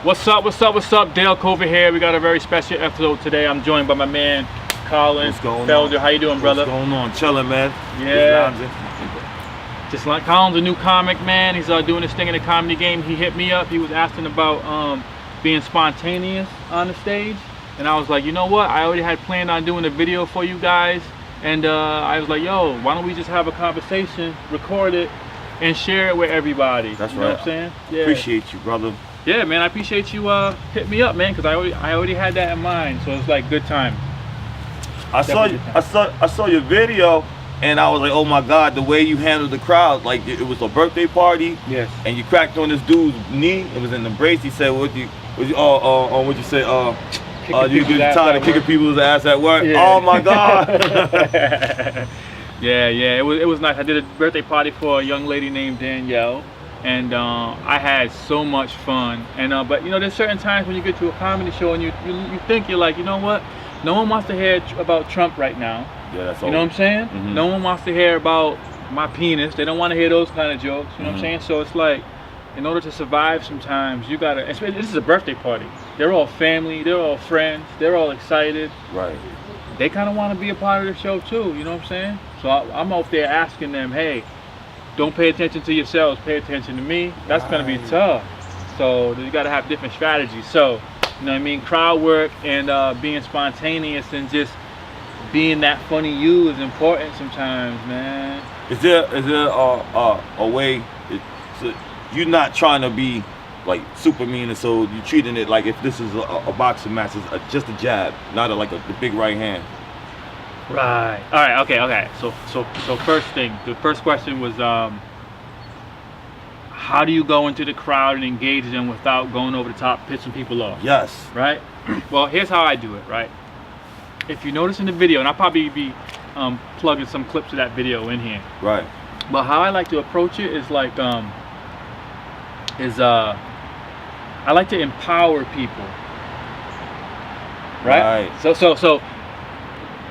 What's up, what's up, what's up? Dale Cover here. We got a very special episode today. I'm joined by my man, Colin Felder. How you doing, brother? What's going on? Chilling, man. Yeah. Just like Colin's a new comic, man. He's doing this thing in the comedy game. He hit me up. He was asking about being spontaneous on the stage. And I was like, you know what? I already had planned on doing a video for you guys. And I was like, yo, why don't we just have a conversation, record it, and share it with everybody? That's you right. Know what I'm saying? Yeah. Appreciate you, brother. Yeah, man, I appreciate you hitting me up, man, because I already had that in mind, so it's like good time. I saw your video, and I was like, oh my God, the way you handled the crowd, like it was a birthday party. Yes. And you cracked on this dude's knee. It was in the brace. He said, what'd you say? You get tired of kicking people's ass at work. Yeah. Oh my God. yeah, it was nice. I did a birthday party for a young lady named Danielle. And I had so much fun. And but you know, there's certain times when you get to a comedy show and you think, you're like, you know what? No one wants to hear about Trump right now. Yeah, that's you know what I'm saying? Mm-hmm. No one wants to hear about my penis. They don't want to hear those kind of jokes. You know what I'm saying? So it's like, in order to survive, sometimes you gotta. This is a birthday party. They're all family. They're all friends. They're all excited. Right. They kind of want to be a part of the show too. You know what I'm saying? So I'm out there asking them, hey, don't pay attention to yourselves, pay attention to me. That's gonna be tough. So you gotta have different strategies. So, you know what I mean? Crowd work and being spontaneous and just being that funny you is important sometimes, man. Is there a way, so you're not trying to be like super mean, and so you're treating it like if this is a boxing match, it's just a jab, not the big right hand. Right. All right. Okay. So first thing, the first question was, how do you go into the crowd and engage them without going over the top, pissing people off? Yes. Right. Well, here's how I do it. Right. If you notice in the video, and I'll probably be plugging some clips of that video in here. Right. But how I like to approach it is like, I like to empower people. Right. So.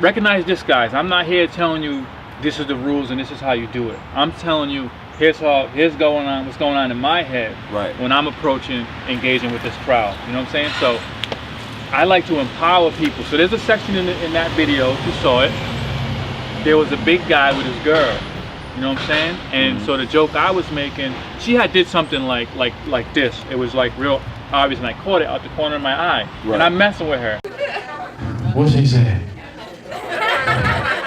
Recognize this, guys. I'm not here telling you this is the rules and this is how you do it. I'm telling you what's going on in my head when I'm approaching, engaging with this crowd. You know what I'm saying? So I like to empower people. So there's a section in that video, if you saw it, there was a big guy with his girl. You know what I'm saying? And so the joke I was making, she had did something like this. It was like real obvious, and I caught it out the corner of my eye. And I'm messing with her. What she said?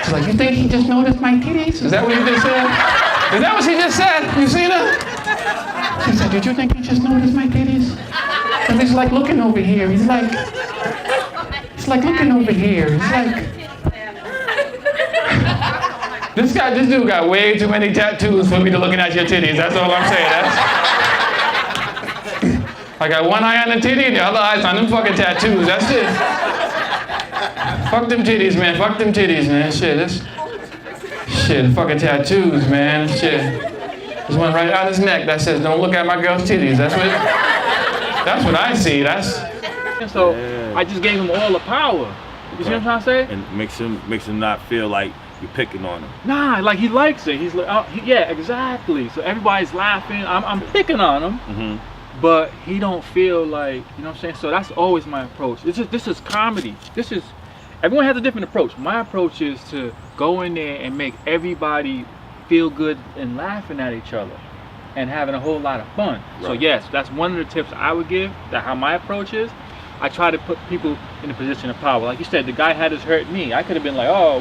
She's like, you think he just noticed my titties? Is that what you just said? Is that what she just said? You seen her? She said, did you think he just noticed my titties? Because he's like looking over here. He's like looking over here. He's like, this dude got way too many tattoos for me to looking at your titties. That's all I'm saying. I got one eye on the titty and the other eye's on them fucking tattoos. That's it. Fuck them titties, man. Fuck them titties, man. Shit, fucking tattoos, man. Shit. There's one right on his neck that says, don't look at my girl's titties. That's what I see. So I just gave him all the power. You see what I'm trying to say? And makes him not feel like you're picking on him. Nah, like he likes it. He's like, yeah, exactly. So everybody's laughing. I'm picking on him. Mm-hmm. But he don't feel like, you know what I'm saying? So that's always my approach. This is comedy. Everyone has a different approach. My approach is to go in there and make everybody feel good and laughing at each other and having a whole lot of fun. Right. So yes, that's one of the tips I would give, that how my approach is. I try to put people in a position of power. Like you said, the guy had his hurt knee. I could have been like, oh,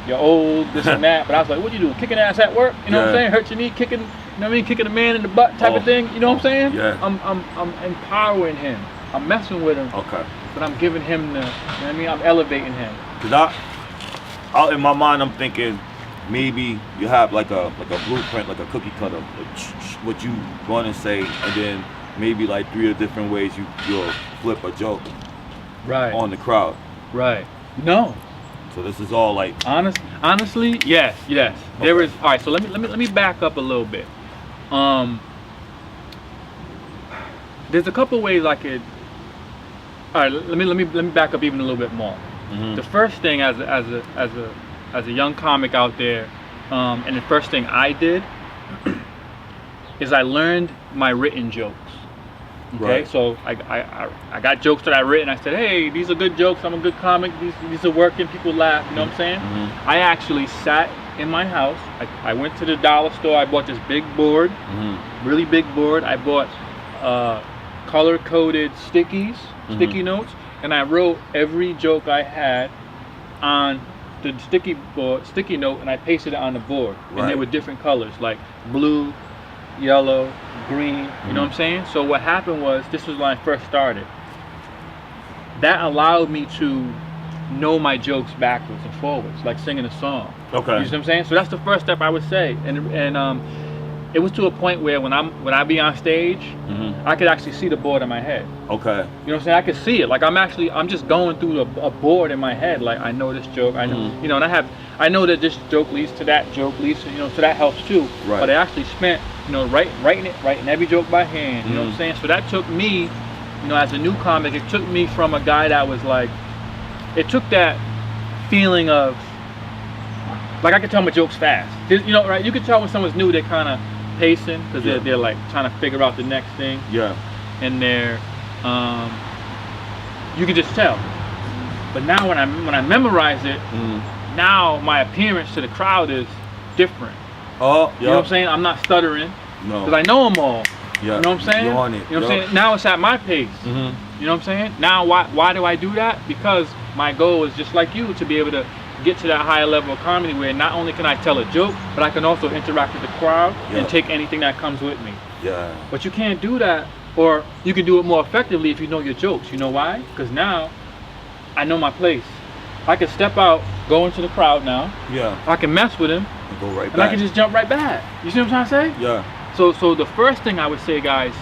you're old, this and that. But I was like, what you do? Kicking ass at work? You know what I'm saying? Hurt your knee, kicking, you know what I mean? Kicking a man in the butt type of thing. You know what I'm saying? Yeah. I'm empowering him. I'm messing with him. Okay. But I'm giving him the, you know what I mean? I'm elevating him. Cause in my mind, I'm thinking maybe you have like a blueprint, like a cookie cutter, what you want to say, and then maybe like 3 different ways you'll flip a joke on the crowd. Right. No. So this is all like honestly, yes. Okay. There is. All right. So let me back up a little bit. There's a couple ways I could. All right. Let me back up even a little bit more. Mm-hmm. The first thing as a young comic out there, and the first thing I did is I learned my written jokes. Okay, Right. so I got jokes that I written. I said, hey, these are good jokes. I'm a good comic. These are working. People laugh. You know what I'm saying? I actually sat in my house. I went to the dollar store. I bought this big board, really big board. I bought color-coded sticky notes, and I wrote every joke I had on the sticky note, and I pasted it on the board. And they were different colors, like blue, yellow, green, you know what I'm saying? So what happened was, this was when I first started. That allowed me to know my jokes backwards and forwards, like singing a song. Okay. You know what I'm saying? So that's the first step I would say. And it was to a point where when I be on stage, I could actually see the board in my head. Okay. You know what I'm saying? I could see it. Like I'm just going through a board in my head. Like I know this joke. I know, you know, and I know that this joke leads to that joke leads to, you know, so that helps too. Right. But I actually spent, you know, writing every joke by hand. You know what I'm saying? So that took me, you know, as a new comic, it took me from a guy that was like, it took that feeling of, like I could tell my jokes fast. You know, right? You could tell when someone's new, they're kind of pacing because they're like trying to figure out the next thing. Yeah. And they're, you can just tell. But now when I memorize it, now my appearance to the crowd is different. Oh, yeah. You know what I'm saying? I'm not stuttering No. because I know them all. Yeah. You know what I'm saying? You're on it. You know what I'm saying? Now it's at my pace. You know what I'm saying? Now why do I do that? Because my goal is just like you, to be able to get to that higher level of comedy where not only can I tell a joke, but I can also interact with the crowd and take anything that comes with me. Yeah. But you can't do that, or you can do it more effectively if you know your jokes. You know why? Because now I know my place. I can step out, go into the crowd now. Yeah. I can mess with him, And go right back. and I can just jump right back. You see what I'm trying to say? Yeah. So the first thing I would say, guys,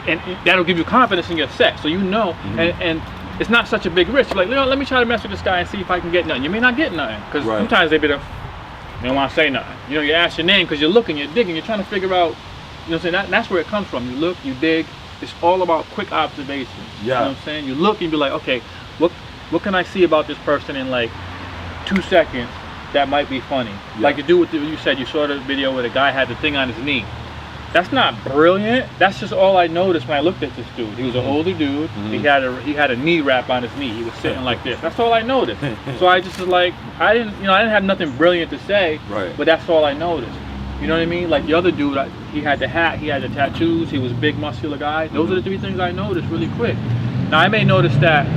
and that'll give you confidence in your set. So you know, and it's not such a big risk. You're like, you know, let me try to mess with this guy and see if I can get nothing. You may not get nothing, because sometimes they don't want to say nothing. You know, you ask your name because you're looking, you're digging, you're trying to figure out. You know what I'm saying? That's where it comes from. You look, you dig. It's all about quick observation. Yeah. You know what I'm saying? You look and you be like, okay, what can I see about this person in like 2 seconds that might be funny? Yeah. Like you do with you said, you saw the video where the guy had the thing on his knee. That's not brilliant. That's just all I noticed when I looked at this dude. He was an older dude. He had a knee wrap on his knee. He was sitting like this. That's all I noticed. So I just was like, I didn't have nothing brilliant to say. Right. But that's all I noticed. You know what I mean? Like the other dude, he had the hat, he had the tattoos, he was a big muscular guy. Those are the 3 things I noticed really quick. Now I may notice that,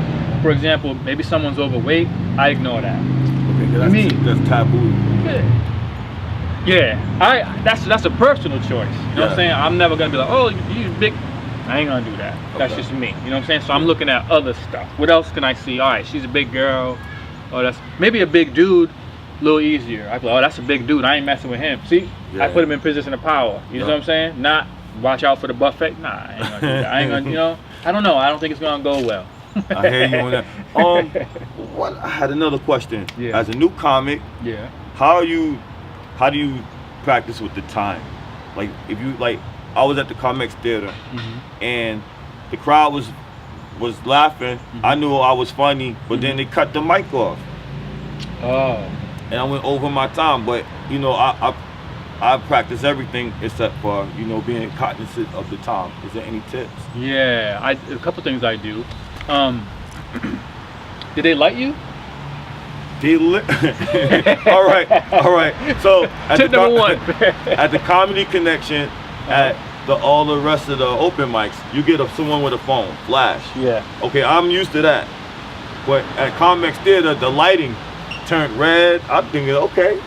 for example, maybe someone's overweight. I ignore that. Okay, that's taboo. Yeah, that's a personal choice. You know what I'm saying? I'm never gonna be like, oh, you big. I ain't gonna do that. That's just me. You know what I'm saying? So I'm looking at other stuff. What else can I see? All right, she's a big girl. Oh, that's maybe a big dude. A little easier. I go, oh, that's a big dude. I ain't messing with him. See, I put him in position of power. You know what I'm saying? Not watch out for the buffet. Nah, I ain't gonna do that. I ain't gonna. You know, I don't know. I don't think it's gonna go well. I hear you on that. I had another question. Yeah. As a new comic, how do you practice with the time? Like if you I was at the Comics Theater and the crowd was laughing. I knew I was funny, but then they cut the mic off. Oh. And I went over my time, but you know I practice everything except for, you know, being cognizant of the time. Is there any tips? Yeah, a couple things I do. Did they light you? all right. So tip number 1. At the Comedy Connection, at all the rest of the open mics, you get someone with a phone, flash. Yeah. Okay, I'm used to that. But at Comics Theater, the lighting turned red. I'm thinking, okay,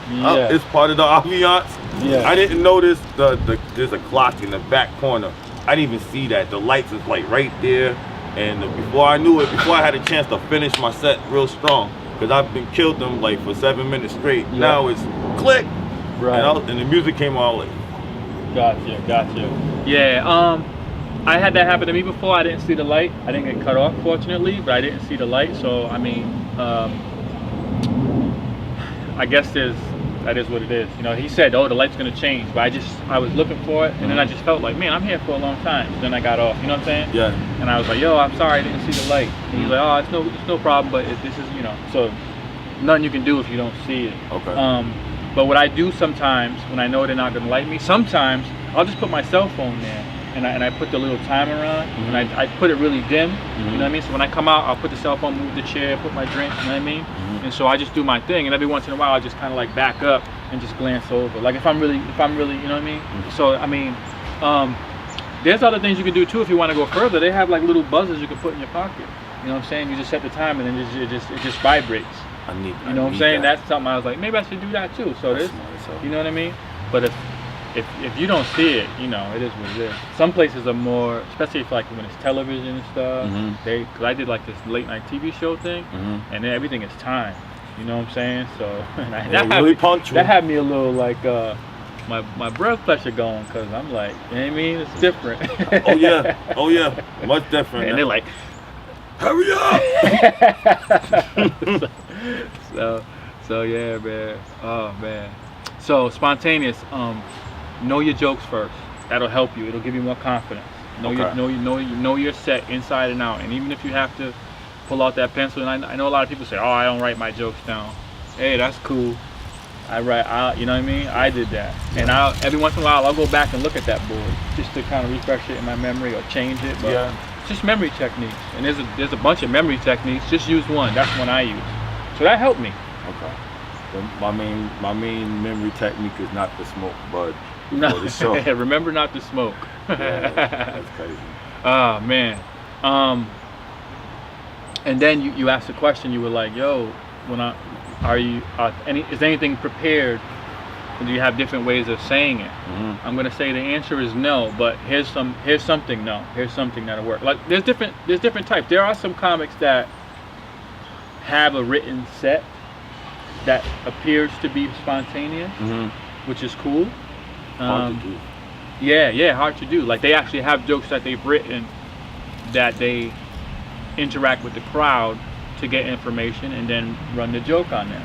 it's part of the ambiance. Yeah. I didn't notice there's a clock in the back corner. I didn't even see that. The lights is like right there. And before I knew it, before I had a chance to finish my set real strong, because I've been killed them like for 7 minutes straight. Yeah. Now it's click, right? And the music came on like. Gotcha. Yeah. I had that happen to me before. I didn't see the light. I didn't get cut off, fortunately, but I didn't see the light. So I mean, I guess that is what it is. You know, he said, oh, the light's gonna change, but I was looking for it, and then I just felt like, man, I'm here for a long time. So then I got off. You know what I'm saying? Yeah. And I was like, yo, I'm sorry, I didn't see the light. And he's like, oh, it's no problem, but this is, you know, so nothing you can do if you don't see it. Okay. But what I do sometimes when I know they're not gonna light me, sometimes I'll just put my cell phone there and I put the little timer on, and I put it really dim. You know what I mean? So when I come out, I'll put the cell phone, move the chair, put my drink. You know what I mean? And so I just do my thing, and every once in a while I just kind of like back up and just glance over. Like if I'm really, you know what I mean? So I mean, there's other things you can do too if you want to go further. They have like little buzzers you can put in your pocket. You know what I'm saying? You just set the time and then it just vibrates. You know what I'm saying? That's something I was like, maybe I should do that too. So this, you know what I mean? But if you don't see it, you know, it is what it is. Some places are more, especially if like when it's television and stuff. Cause I did like this late night TV show thing, and then everything is timed. You know what I'm saying? So that had me a little like my blood pressure going, cause I'm like, you know what I mean? It's different. Oh yeah, much different. And they're like, hurry up! so yeah, man. Oh man. So spontaneous. Know your jokes first. That'll help you. It'll give you more confidence. Know your set inside and out. And even if you have to pull out that pencil, and I know a lot of people say, "Oh, I don't write my jokes down." Hey, that's cool. You know what I mean? I did that, and every once in a while I'll go back and look at that board just to kind of refresh it in my memory or change it. But it's just memory techniques, and there's a bunch of memory techniques. Just use one. That's one I use. So that helped me. Okay. My main memory technique is not to smoke, but no. Remember not to smoke. Yeah, that's crazy. Oh man. And then you asked the question. You were like, "Yo, is anything prepared? Do you have different ways of saying it?" I'm gonna say the answer is no, but here's something that'll work. Like there's different types. There are some comics that have a written set that appears to be spontaneous, which is cool. Hard to do. Yeah, hard to do. Like they actually have jokes that they've written that they interact with the crowd to get information and then run the joke on them.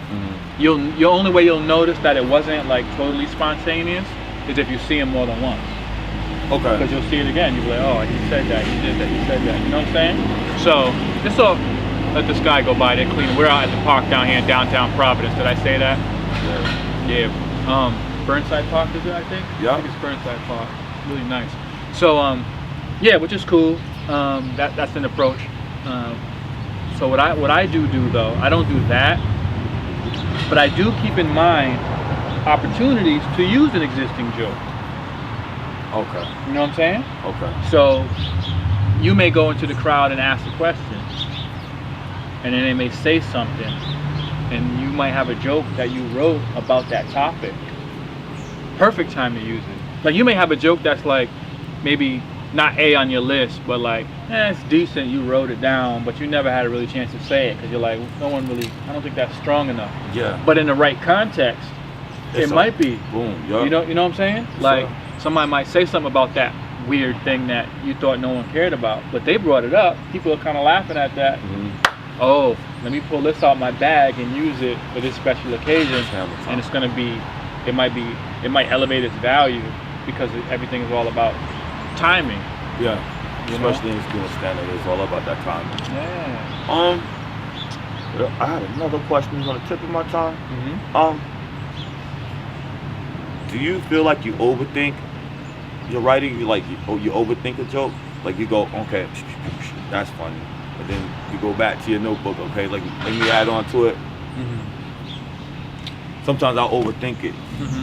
The only way you'll notice that it wasn't like totally spontaneous is if you see him more than once. Okay. Because you'll see it again. You'll be like, oh, he said that, he did that, he said that. You know what I'm saying? So just let this guy go by. They're cleaning. We're out at the park down here in downtown Providence. Did I say that? Yeah. Burnside Park is it? I think. Yeah. I think it's Burnside Park. Really nice. So yeah, which is cool. That's an approach. So what I do though, I don't do that, but I do keep in mind opportunities to use an existing joke. Okay. You know what I'm saying? Okay. So you may go into the crowd and ask a question, and then they may say something, and you might have a joke that you wrote about that topic. Perfect time to use it. Like you may have a joke that's like maybe not A on your list, but like, it's decent, you wrote it down, but you never had a really chance to say it because you're like, I don't think that's strong enough. Yeah. But in the right context, it might be. Boom. Yeah. You know what I'm saying? Like somebody might say something about that weird thing that you thought no one cared about, but they brought it up. People are kind of laughing at that. Oh, let me pull this out my bag and use it for this special occasion, and it's gonna be. It might elevate its value because everything is all about timing. Yeah. Especially in school standard, it's all about that timing. Yeah. I had another question on the tip of my tongue. Do you feel like you overthink your writing? You overthink a joke? Like you go, okay, that's funny, and then you go back to your notebook. Okay, like let me add on to it. Sometimes I'll overthink it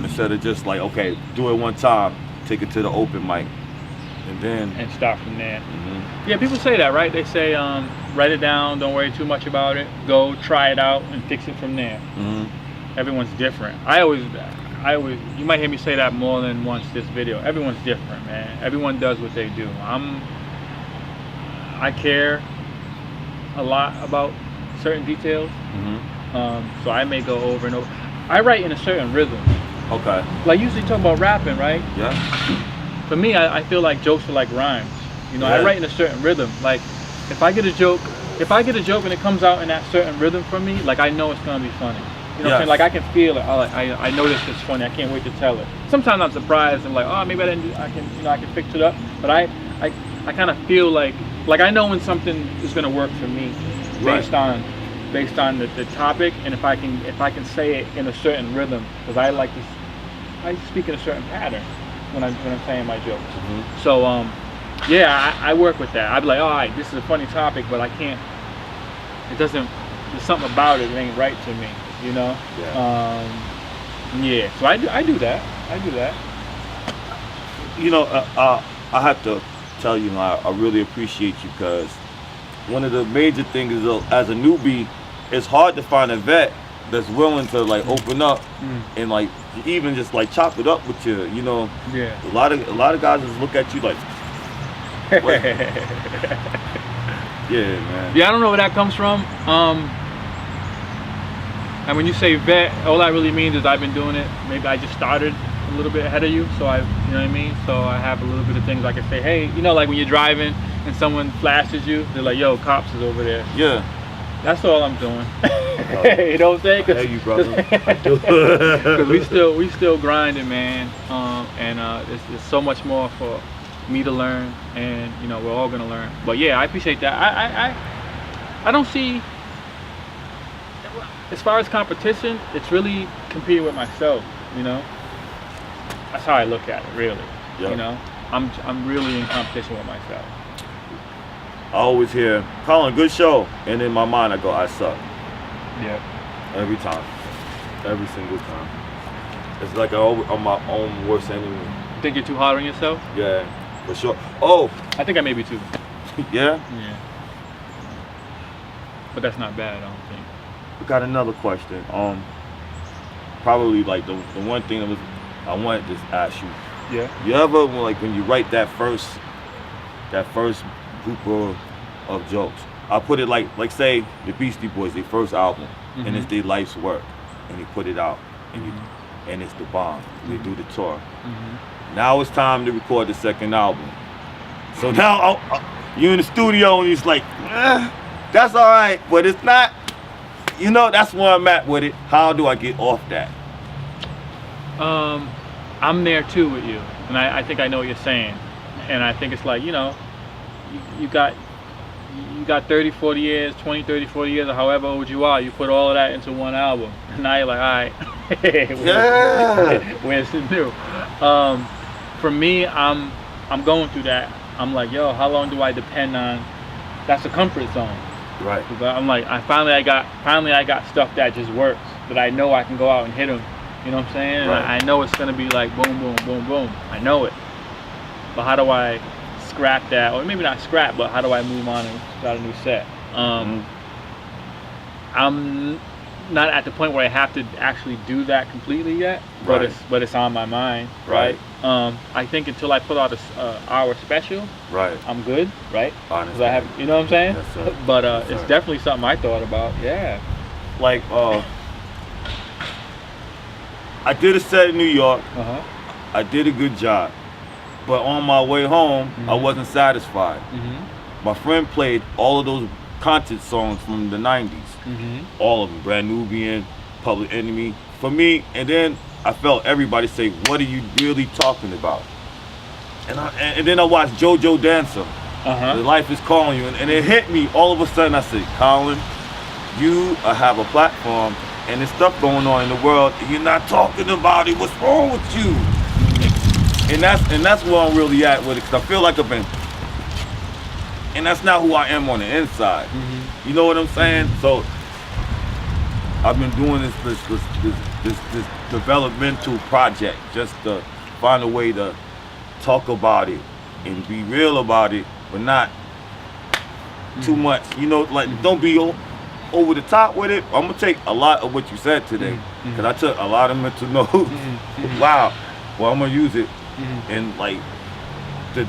instead of just like, okay, do it one time, take it to the open mic, and start from there. Yeah, people say that, right? They say, write it down, don't worry too much about it, go try it out and fix it from there. Everyone's different. I always, you might hear me say that more than once this video. Everyone's different, man. Everyone does what they do. I care a lot about certain details, so I may go over and over. I write in a certain rhythm. Okay. Like usually talk about rapping, right? Yeah. For me, I feel like jokes are like rhymes. You know, I write in a certain rhythm. Like if I get a joke and it comes out in that certain rhythm for me, like I know it's gonna be funny. You know what I'm saying? Like I can feel it. I know this is funny. I can't wait to tell it. Sometimes I'm surprised and like, oh, maybe I didn't. I can fix it up. But I kind of feel like I know when something is gonna work for me, based on the topic, and if I can say it in a certain rhythm, because I speak in a certain pattern. when I'm saying my jokes. So yeah, I work with that. I'd be like, all right, this is a funny topic, but I can't. It doesn't. There's something about it that ain't right to me, you know. Yeah. So I do that. You know, I have to tell you, I really appreciate you, because one of the major things is, as a newbie, it's hard to find a vet that's willing to like open up and like even just like chop it up with you. You know, a lot of guys just look at you like, what? Yeah, man. Yeah, I don't know where that comes from. And when you say vet, all that really means is I've been doing it. Maybe I just started a little bit ahead of you, so you know what I mean? So I have a little bit of things I can say, hey, you know, like when you're driving and someone flashes you, they're like, yo, cops is over there. Yeah. That's all I'm doing. You know what I'm saying? Hey, you brother. Because we still grinding, man. And there's so much more for me to learn, and you know, we're all gonna learn. But yeah, I appreciate that. I don't see, as far as competition, it's really competing with myself, you know. That's how I look at it, really. Yep. You know, I'm really in competition with myself. I always hear, Colin, good show, and in my mind I go, I suck. Yeah. Every time, every single time. It's like I'm my own worst enemy. You think you're too hard on yourself? Yeah, for sure. Oh. I think I may be too. Yeah. Yeah. But that's not bad, I don't think. We got another question. Probably like the one thing that I wanted to ask you. Yeah. You ever, like, when you write that first group of jokes, I put it like say the Beastie Boys, their first album, and it's their life's work, and they put it out, and it's the bomb. They do the tour. Now it's time to record the second album. So now you're in the studio and it's like, that's all right, but it's not. You know, that's where I'm at with it. How do I get off that? I'm there too with you, and I think I know what you're saying, and I think it's like, you know, you got 30, 40 years, 20, 30, 40 years, or however old you are, you put all of that into one album, and now you're like, all right, where's the new? For me, I'm going through that. I'm like, yo, how long do I depend on? That's a comfort zone. Right. I'm like, finally I got stuff that just works, that I know I can go out and hit them. You know what I'm saying? Right. I know it's gonna be like boom, boom, boom, boom. I know it. But how do I scrap that, or maybe not scrap, but how do I move on and start a new set? I'm not at the point where I have to actually do that completely yet, but it's on my mind, right? I think until I put out a hour special, I'm good, right? Honestly, I have, you know what I'm saying? Yes, sir. But Yes, it's sir. definitely something I thought about. Yeah. Like, I did a set in New York. I did a good job, but on my way home, I wasn't satisfied. My friend played all of those concert songs from the 90s, all of them, Brand Nubian, Public Enemy, for me, and then I felt everybody say, what are you really talking about? And then I watched JoJo Dancer, The Life is Calling You, and it hit me all of a sudden. I said, Colin, you have a platform, and there's stuff going on in the world, and you're not talking about it. What's wrong with you? And that's where I'm really at with it, because I feel like I've been, and that's not who I am on the inside. You know what I'm saying? So I've been doing this developmental project just to find a way to talk about it and be real about it, but not too much. You know, like, don't be over the top with it. I'm gonna take a lot of what you said today, because I took a lot of mental notes. Wow. Well, I'm gonna use it and like to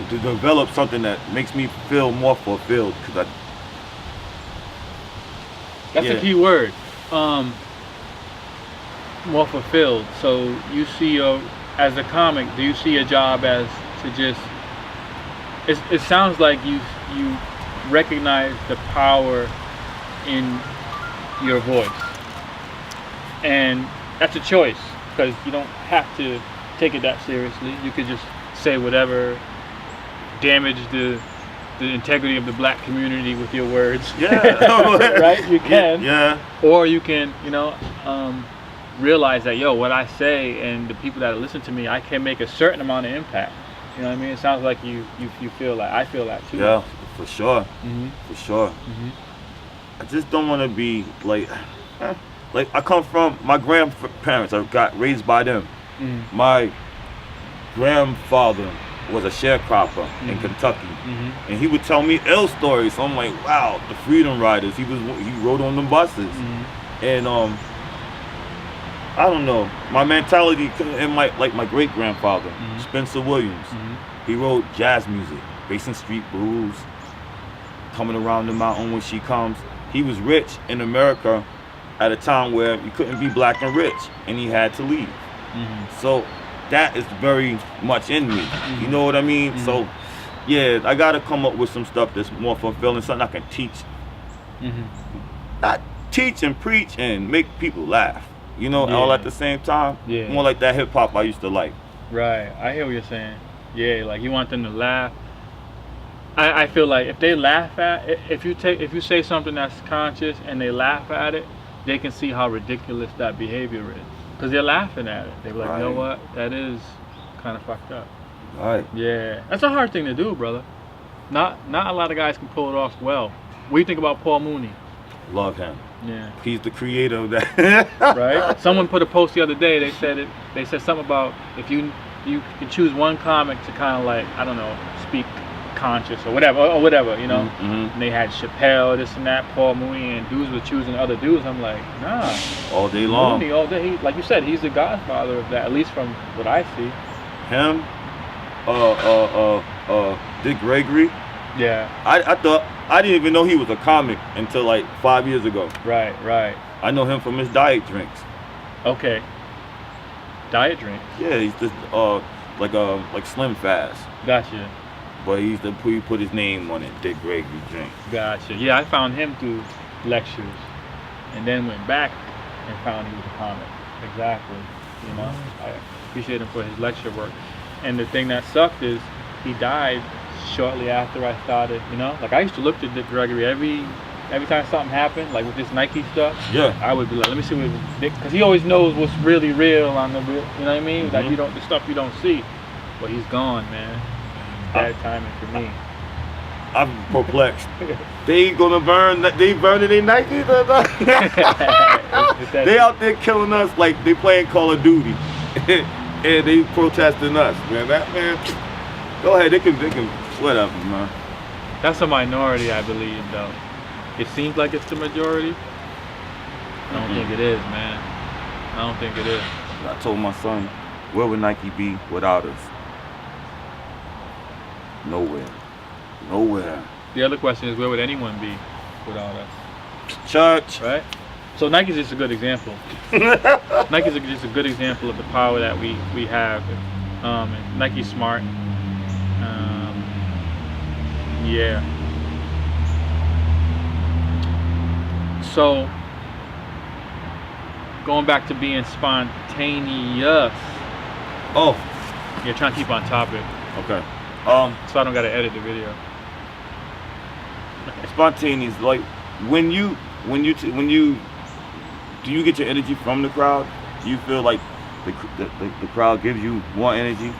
develop something that makes me feel more fulfilled. Because that's a key word. More fulfilled. So you see as a comic, do you see a job as to just? It sounds like you recognize the power in your voice, and that's a choice, because you don't have to take it that seriously. You could just say whatever, damage the integrity of the black community with your words. yeah. Right? You can. Yeah. Or you can, you know, realize that, yo, what I say and the people that listen to me, I can make a certain amount of impact. You know what I mean? It sounds like you feel like I feel that too. Yeah, for sure. Mm-hmm. For sure. Mm-hmm. I just don't want to be like I come from my grandparents. I got raised by them. Mm-hmm. My grandfather was a sharecropper in Kentucky, and he would tell me ill stories. So I'm like, wow, the Freedom Riders. He rode on them buses, and I don't know, my mentality and my great grandfather, Spencer Williams. He wrote jazz music, Basin Street Blues, Coming Around the Mountain When She Comes. He was rich in America at a time where you couldn't be black and rich, and he had to leave. So that is very much in me. You know what I mean? So yeah, I gotta come up with some stuff that's more fulfilling, something I can teach. Not teach and preach and make people laugh, you know, all at the same time. More like that hip hop I used to like. Right, I hear what you're saying. Yeah, like you want them to laugh. I feel like if they laugh at it, if you say something that's conscious and they laugh at it, they can see how ridiculous that behavior is. Because they're laughing at it. They're like, you know what? That is kind of fucked up. Right. Yeah. That's a hard thing to do, brother. Not a lot of guys can pull it off well. What do you think about Paul Mooney? Love him. Yeah. He's the creator of that. Right? Someone put a post the other day. They said something about if you can choose one comic to kind of like, I don't know, speak conscious or whatever, you know. And they had Chappelle, this and that, Paul Mooney, and dudes were choosing other dudes. I'm like, nah. All day long. Mooney, all day. Like you said, he's the godfather of that, at least from what I see. Him, Dick Gregory. Yeah. I thought, I didn't even know he was a comic until like 5 years ago. Right. I know him from his diet drinks. Okay. Diet drinks. Yeah, he's just like Slim Fast. Gotcha. But he put his name on it, Dick Gregory drinks. Gotcha. Yeah, I found him through lectures, and then went back and found he was a comic. Exactly. You know, I appreciate him for his lecture work. And the thing that sucked is he died shortly after I started. You know, like I used to look to Dick Gregory every time something happened, like with this Nike stuff. Yeah. I would be like, let me see what Dick, because he always knows what's really real on the real. You know what I mean? Like the stuff you don't see. But he's gone, man. Bad timing for me. I'm perplexed. They gonna burn? They burning their Nikes? They out there killing us like they playing Call of Duty, and they protesting us, man. That man. Go ahead. They can whatever, man. That's a minority, I believe, though. It seems like it's the majority. I don't think it is, man. I don't think it is. I told my son, where would Nike be without us? Nowhere. The other question is, where would anyone be without us? Church. Right? So Nike's just a good example. Nike's just a good example of the power that we have. And Nike's smart. Yeah. So, going back to being spontaneous. Oh. Yeah, trying to keep on topic. Okay. So I don't gotta edit the video. Spontaneous, like when you do you get your energy from the crowd? Do you feel like the crowd gives you more energy?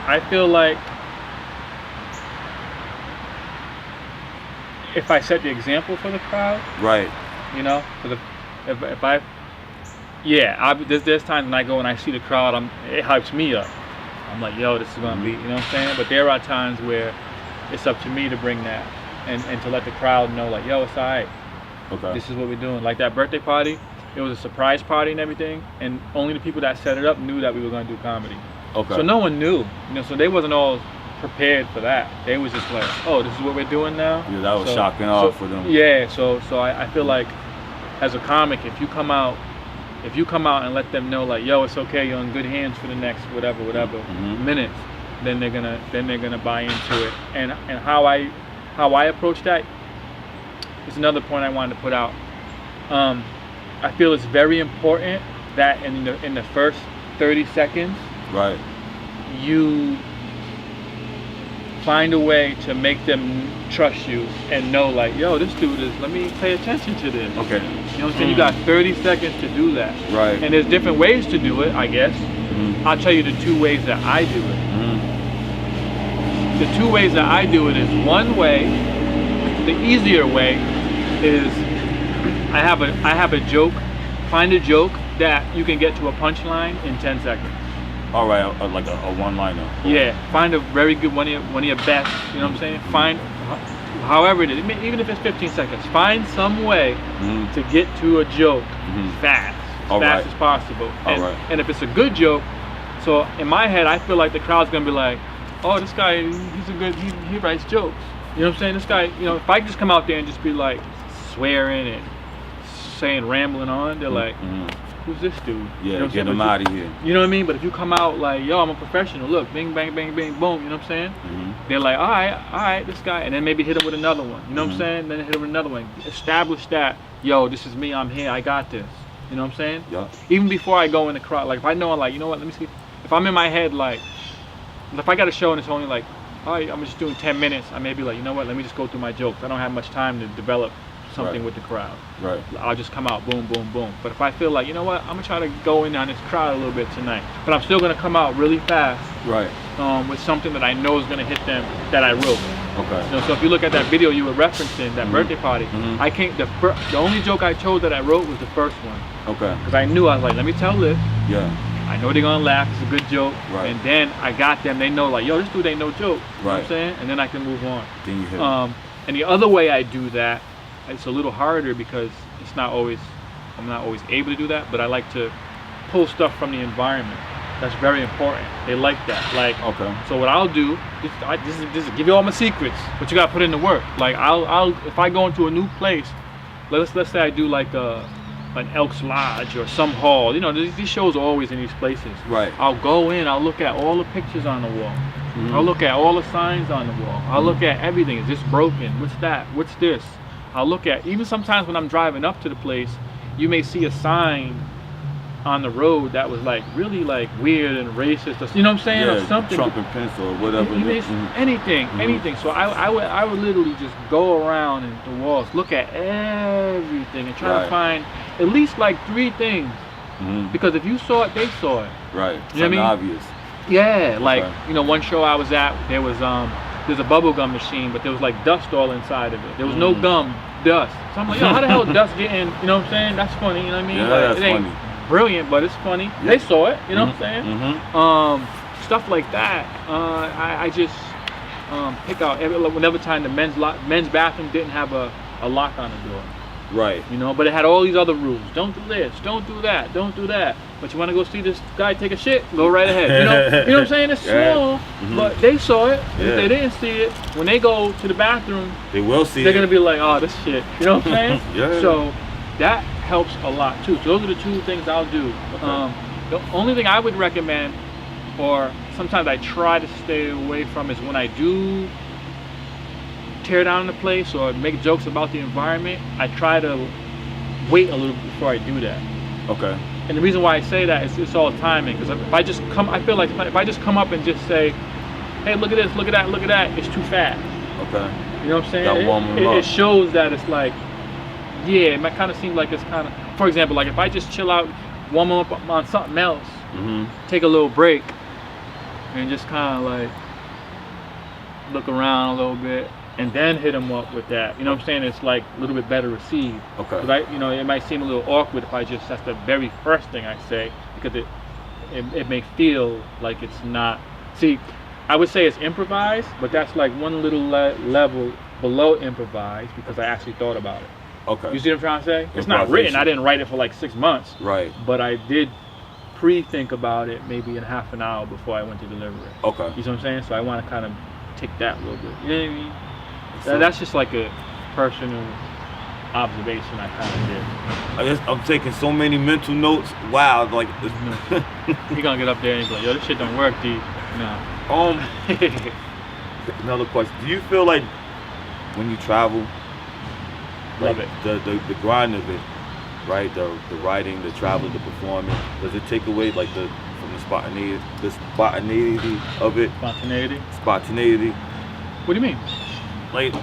I feel like if I set the example for the crowd, right? You know, there's times when I go and I see the crowd, it hypes me up. I'm like, yo, this is gonna be, you know what I'm saying? But there are times where it's up to me to bring that and to let the crowd know, like, yo, it's all right. Okay. This is what we're doing. Like that birthday party, it was a surprise party and everything, and only the people that set it up knew that we were gonna do comedy. Okay. So no one knew, you know, so they wasn't all prepared for that. They was just like, oh, this is what we're doing now? Yeah, that was shocking off for them. Yeah, so I feel like as a comic, if you come out and let them know, like, yo, it's okay, you're in good hands for the next whatever minutes, then they're gonna buy into it. And how I approach that is another point I wanted to put out. I feel it's very important that in the first 30 seconds, right, you find a way to make them trust you and know like, yo, this dude is, let me pay attention to this. Okay. You know what I'm saying? You got 30 seconds to do that. Right. And there's different ways to do it, I guess. I'll tell you the 2 ways that I do it. The 2 ways that I do it is, one way, the easier way is I have a joke, find a joke that you can get to a punchline in 10 seconds. All right, like a one-liner. Yeah, find a very good one of your best, you know what I'm saying? Find, however it is, even if it's 15 seconds, find some way to get to a joke fast as possible. And if it's a good joke, so in my head, I feel like the crowd's gonna be like, oh, this guy, he writes jokes. You know what I'm saying? This guy, you know, if I just come out there and just be like swearing and saying, rambling on, they're like, who's this dude? Yeah, you know get him out of here. You know what I mean? But if you come out like, yo, I'm a professional, look, bing, bang, bang, bang, boom, you know what I'm saying? They're like, all right, this guy, and then maybe hit him with another one. You know what I'm saying? Then hit him with another one. Establish that, yo, this is me, I'm here, I got this. You know what I'm saying? Yeah. Even before I go in the crowd, like if I know, like, you know what, let me see. If I'm in my head, like, if I got a show and it's only like, all right, I'm just doing 10 minutes, I may be like, you know what, let me just go through my jokes. I don't have much time to develop something with the crowd. Right. I'll just come out, boom, boom, boom. But if I feel like, you know what, I'm gonna try to go in on this crowd a little bit tonight, but I'm still gonna come out really fast. Right. With something that I know is gonna hit them that I wrote. Okay. You know, so if you look at that video you were referencing, that birthday party, I can't. The only joke I chose that I wrote was the first one. Okay. Because I knew, I was like, let me tell this. Yeah. I know they're gonna laugh. It's a good joke. Right. And then I got them. They know, like, yo, this dude ain't no joke. You know what I'm saying? And then I can move on. Then you hit and the other way I do that, it's a little harder because I'm not always able to do that. But I like to pull stuff from the environment. That's very important. They like that. Like, so what I'll do, this is give you all my secrets, but you gotta put in the work. Like I'll if I go into a new place, let's say I do like an Elks Lodge or some hall. You know, these shows are always in these places. Right. I'll go in, I'll look at all the pictures on the wall. I'll look at all the signs on the wall. I'll look at everything. Is this broken? What's that? What's this? I'll look at, even sometimes when I'm driving up to the place, you may see a sign on the road that was like really like weird and racist, or, you know what I'm saying? Yeah, or something. Trump and pencil or whatever. Anything. So I would literally just go around in the walls, look at everything and try to find at least like 3 things. Because if you saw it, they saw it. Right. You know what I mean? Obvious. Yeah, like, you know, one show I was at, there was there's a bubble gum machine, but there was like dust all inside of it. There was no gum, dust. So I'm like, yo, how the hell dust get in? You know what I'm saying? That's funny, you know what I mean? Yeah, like, that's it ain't funny. Brilliant, but it's funny. Yeah. They saw it, you know what I'm saying? Stuff like that. I just pick out whenever time the men's bathroom didn't have a lock on the door. Right. You know, but it had all these other rules. Don't do this, don't do that, don't do that. But you want to go see this guy take a shit? Go right ahead. You know what I'm saying? It's small, but they saw it. And if they didn't see it, when they go to the bathroom, they will see they're gonna be like, oh, this shit. You know what I'm saying? Yeah. So that helps a lot too. So those are the 2 things I'll do. The only thing I would recommend, or sometimes I try to stay away from, is when I do tear down the place or make jokes about the environment, I try to wait a little before I do that. Okay. And the reason why I say that is it's all timing. Because if I just come, I feel like if I just come up and just say, hey, look at this, look at that, look at that, it's too fast. Okay. You know what I'm saying? That warm them up. It shows that it's like, yeah, it might kind of seem like it's kind of, for example, like if I just chill out, warm them up on something else, take a little break, and just kind of like look around a little bit, and then hit them up with that. You know what I'm saying? It's like a little bit better received. Okay. Because you know, it might seem a little awkward if I just, that's the very first thing I say, because it may feel like it's not. See, I would say it's improvised, but that's like one little level below improvised because I actually thought about it. Okay. You see what I'm trying to say? It's not written. I didn't write it for like 6 months. Right. But I did pre-think about it maybe in half an hour before I went to deliver it. Okay. You see what I'm saying? So I want to kind of take that a little bit. You know what I mean? That's just like a personal observation I kind of did. I'm taking so many mental notes. Wow, like He gonna get up there and be like, yo, this shit don't work, dude. No. Another question. Do you feel like when you travel, love like it, the grind of it, right? The writing, the travel, the performing, does it take away like from the spontaneity of it? Spontaneity. What do you mean? Like,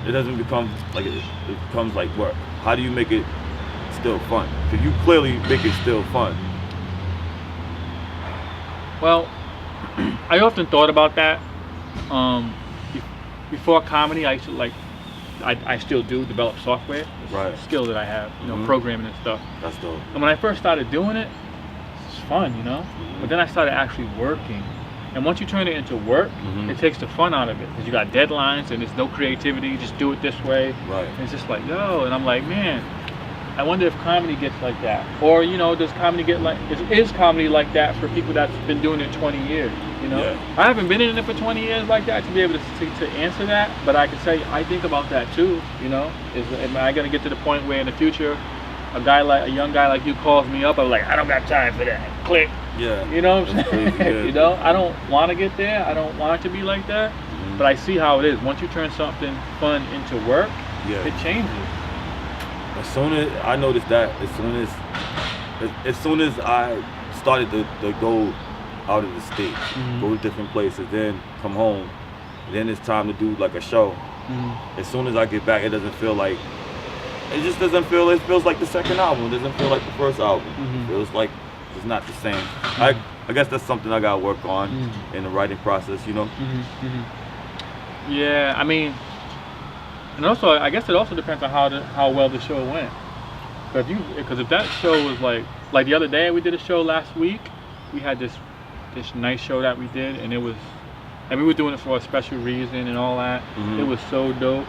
it doesn't become like it becomes like work. How do you make it still fun? Because you clearly make it still fun. Well, I often thought about that. Before comedy, I used to I still do develop software. It's Right. a skill that I have, programming and stuff. That's dope. And when I first started doing it, it's fun, But then I started actually working. And once you turn it into work, it takes the fun out of it. Because you got deadlines and there's no creativity. You just do it this way. Right. And it's just like, yo. And I'm like, man, I wonder if comedy gets like that. Or, does comedy get like, is comedy like that for people that's been doing it 20 years, Yeah. I haven't been in it for 20 years like that to be able to answer that. But I can say, I think about that too, Am I going to get to the point where in the future, a young guy like you calls me up, I'm like, I don't got time for that. Click. Yeah. You know what I'm That's saying? crazy, yeah. I don't want to get there. I don't want it to be like that. But I see how it is. Once you turn something fun into work, it changes. As soon as I noticed that, as soon as I started to go out of the state, go to different places, then come home, then it's time to do like a show. As soon as I get back, it doesn't feel like, it feels like the second album. It doesn't feel like the first album. It feels like it's not the same. I guess that's something I gotta work on in the writing process, Yeah, I mean, and also I guess it also depends on how well the show went. Because if that show was like the other day, we did a show last week. We had this nice show that we did, and we were doing it for a special reason and all that. It was so dope.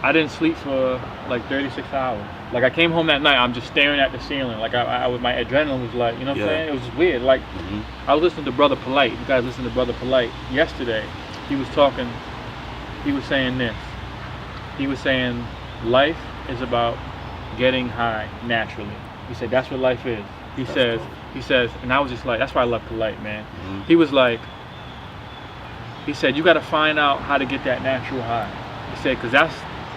I didn't sleep for like 36 hours. Like I came home that night, I'm just staring at the ceiling. Like my adrenaline was like, what I'm saying? It was just weird. Like I was listening to Brother Polite. You guys listen to Brother Polite yesterday. He was saying this. He was saying life is about getting high naturally. He said that's what life is. He says, and I was just like, that's why I love Polite, man. He said you got to find out how to get that natural high. He said because that's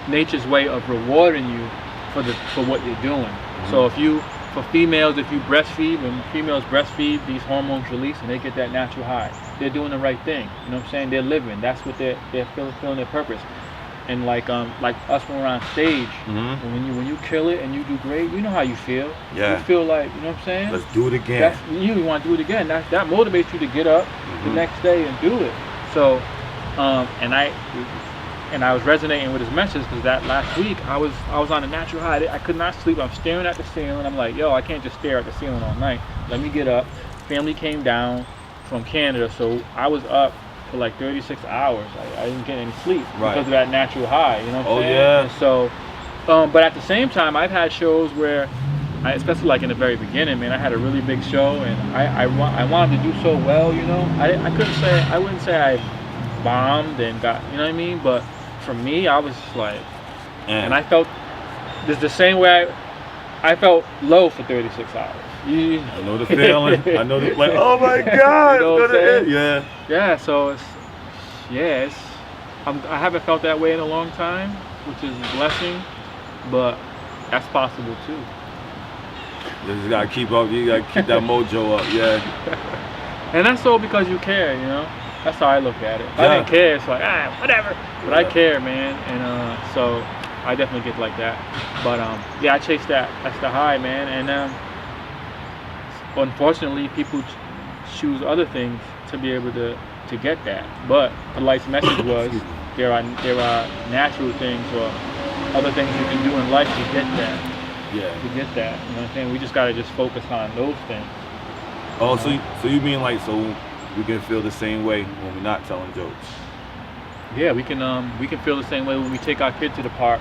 nature's way of rewarding you for what you're doing. So for females, if you breastfeed, when females breastfeed, these hormones release and they get that natural high. They're doing the right thing. You know what I'm saying? They're living. That's what they're feeling their purpose. And like us when we're on stage, when you kill it and you do great, you know how you feel. Yeah. You feel like, you know what I'm saying? Let's do it again. You want to do it again. That motivates you to get up the next day and do it. So, and I was resonating with his message because that last week I was on a natural high. I could not sleep. I'm staring at the ceiling. I'm like, yo, I can't just stare at the ceiling all night. Let me get up. Family came down from Canada, so I was up for like 36 hours. I didn't get any sleep because of that natural high. You know what I'm saying? Yeah. And so, but at the same time, I've had shows where, especially like in the very beginning, man, I had a really big show and I wanted to do so well. I wouldn't say I bombed and got, you know what I mean? But for me, I was just like, and I felt the same way I felt low for 36 hours. I know the feeling. I know the like, oh my God, you know it's gonna end. Yeah. Yeah, so I haven't felt that way in a long time, which is a blessing, but that's possible too. You just gotta keep up. You gotta keep that mojo up. Yeah. And that's all because you care, That's how I look at it. If I didn't care, it's like, whatever. But I care, man, and so I definitely get like that. But I chase that. That's the high, man, and unfortunately, people choose other things to be able to get that. But Polite's message was there are natural things or other things you can do in life to get that. Yeah. To get that, you know what I'm saying? We just gotta just focus on those things. Oh, so you mean like we can feel the same way when we're not telling jokes? Yeah, we can feel the same way when we take our kid to the park.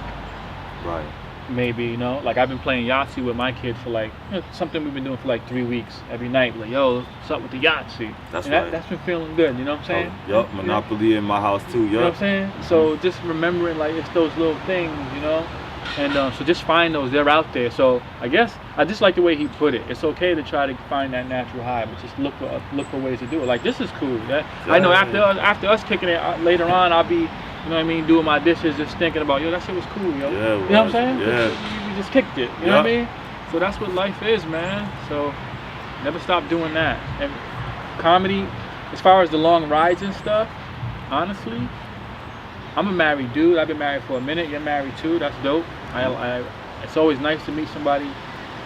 Right. Maybe, like I've been playing Yahtzee with my kid for like, something we've been doing for like 3 weeks every night. Like, yo, what's up with the Yahtzee? That's right. That's been feeling good, you know what I'm saying? Oh, yep, Monopoly in my house too, yep. You know what I'm saying? So just remembering like it's those little things, and so just find those, they're out there. So I guess I just like the way he put it. It's okay to try to find that natural high, but just look for ways to do it. Like, this is cool. I know after us kicking it later on, I'll be, you know what I mean, doing my dishes, just thinking about, yo, that shit was cool, yo. Yeah, you know what I'm saying? Yeah. You just kicked it, you know what I mean? So that's what life is, man. So never stop doing that. And comedy, as far as the long rides and stuff, honestly, I'm a married dude. I've been married for a minute. You're married too. That's dope. It's always nice to meet somebody,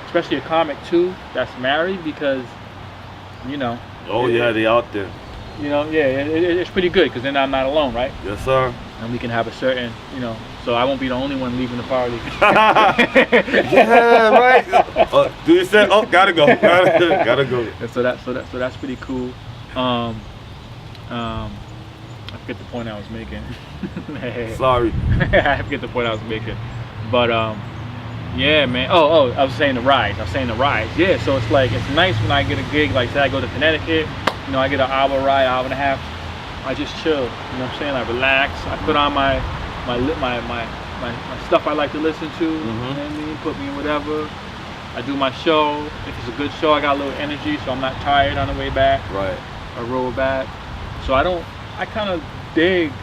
especially a comic too, that's married, because, you know. Oh yeah, they out there. You know, yeah, it's pretty good, because then I'm not alone, right? Yes, sir. And we can have a certain, you know, so I won't be the only one leaving the party. Yeah, right. Do you say? Oh, gotta go. Gotta go. And so that's pretty cool. I forget the point I was making. Sorry. I forget the point I was making. But yeah, man. Oh, I was saying the rides. Yeah, so it's like, it's nice when I get a gig, like say I go to Connecticut, you know, I get an hour ride, hour and a half. I just chill, you know what I'm saying? I relax. I put on my stuff I like to listen to, you know what I mean? Put me in whatever. I do my show. If it's a good show, I got a little energy, so I'm not tired on the way back. Right. I roll back. So I kind of dig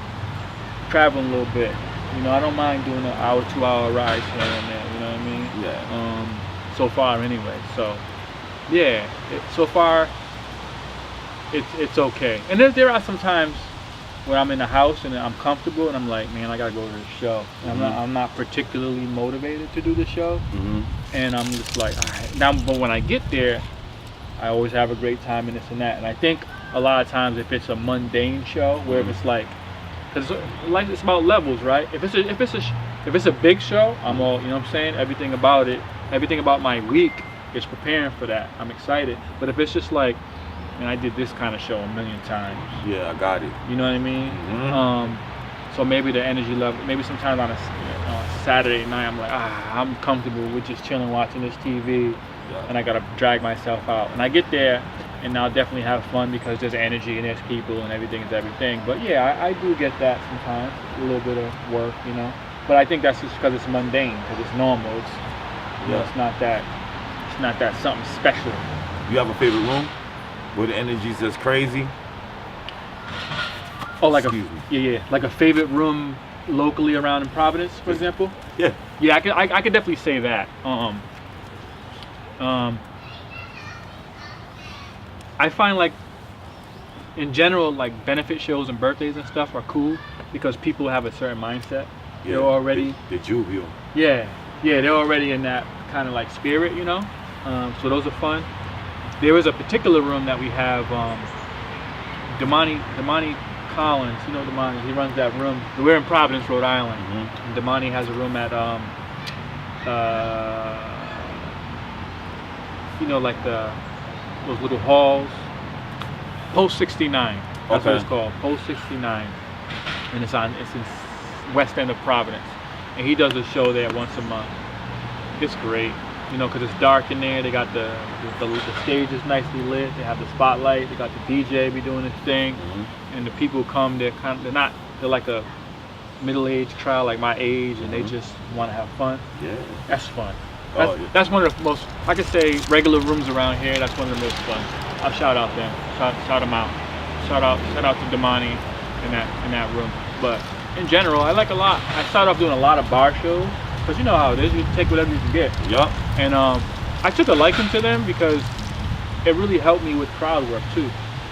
traveling a little bit. You know, I don't mind doing an hour, 2 hour rides here and there, you know what I mean? Yeah. So far anyway, so yeah, so far it's okay. And there are some times when I'm in the house and I'm comfortable and I'm like, man, I gotta go to the show. And I'm not particularly motivated to do the show. And I'm just like, all right. Now, but when I get there, I always have a great time and this and that. And I think a lot of times if it's a mundane show, where if it's like, because like it's about levels, right? If it's a big show, I'm all, you know what I'm saying? Everything about it, everything about my week is preparing for that. I'm excited. But if it's just like, man, I did this kind of show a million times. Yeah, I got it. You know what I mean? So maybe the energy level, maybe sometimes on a Saturday night, I'm like, I'm comfortable with just chilling, watching this TV, and I gotta drag myself out. And I get there, and I'll definitely have fun because there's energy and there's people and everything is everything. But yeah, I do get that sometimes, a little bit of work, you know. But I think that's just because it's mundane, because it's normal. It's, you know, it's not that something special. You have a favorite room where the energy's just crazy? Oh, like like a favorite room locally around in Providence, for example. Yeah. Yeah, I could definitely say that. I find like in general, like benefit shows and birthdays and stuff are cool because people have a certain mindset. Yeah, they're already jovial. Yeah, they're already in that kind of like spirit, you know. So those are fun. There is a particular room that we have. Damani Collins, you know Damani, he runs that room. We're in Providence, Rhode Island. And Damani has a room at you know, like those little halls. Post 69. That's what it's called. Post 69. And it's in west end of Providence. And he does a show there once a month. It's great. You know, because it's dark in there. They got the stage is nicely lit. They have the spotlight. They got the DJ be doing his thing, and the people come. They're like a middle-aged crowd, like my age, and they just want to have fun. Yeah, that's fun. That's one of the most, I could say, regular rooms around here. That's one of the most fun. I'll shout out them. Shout them out. Shout out to Damani in that room. But in general, I like a lot. I started off doing a lot of bar shows. Because you know how it is, you take whatever you can get. Yeah. And I took a liking to them because it really helped me with crowd work too.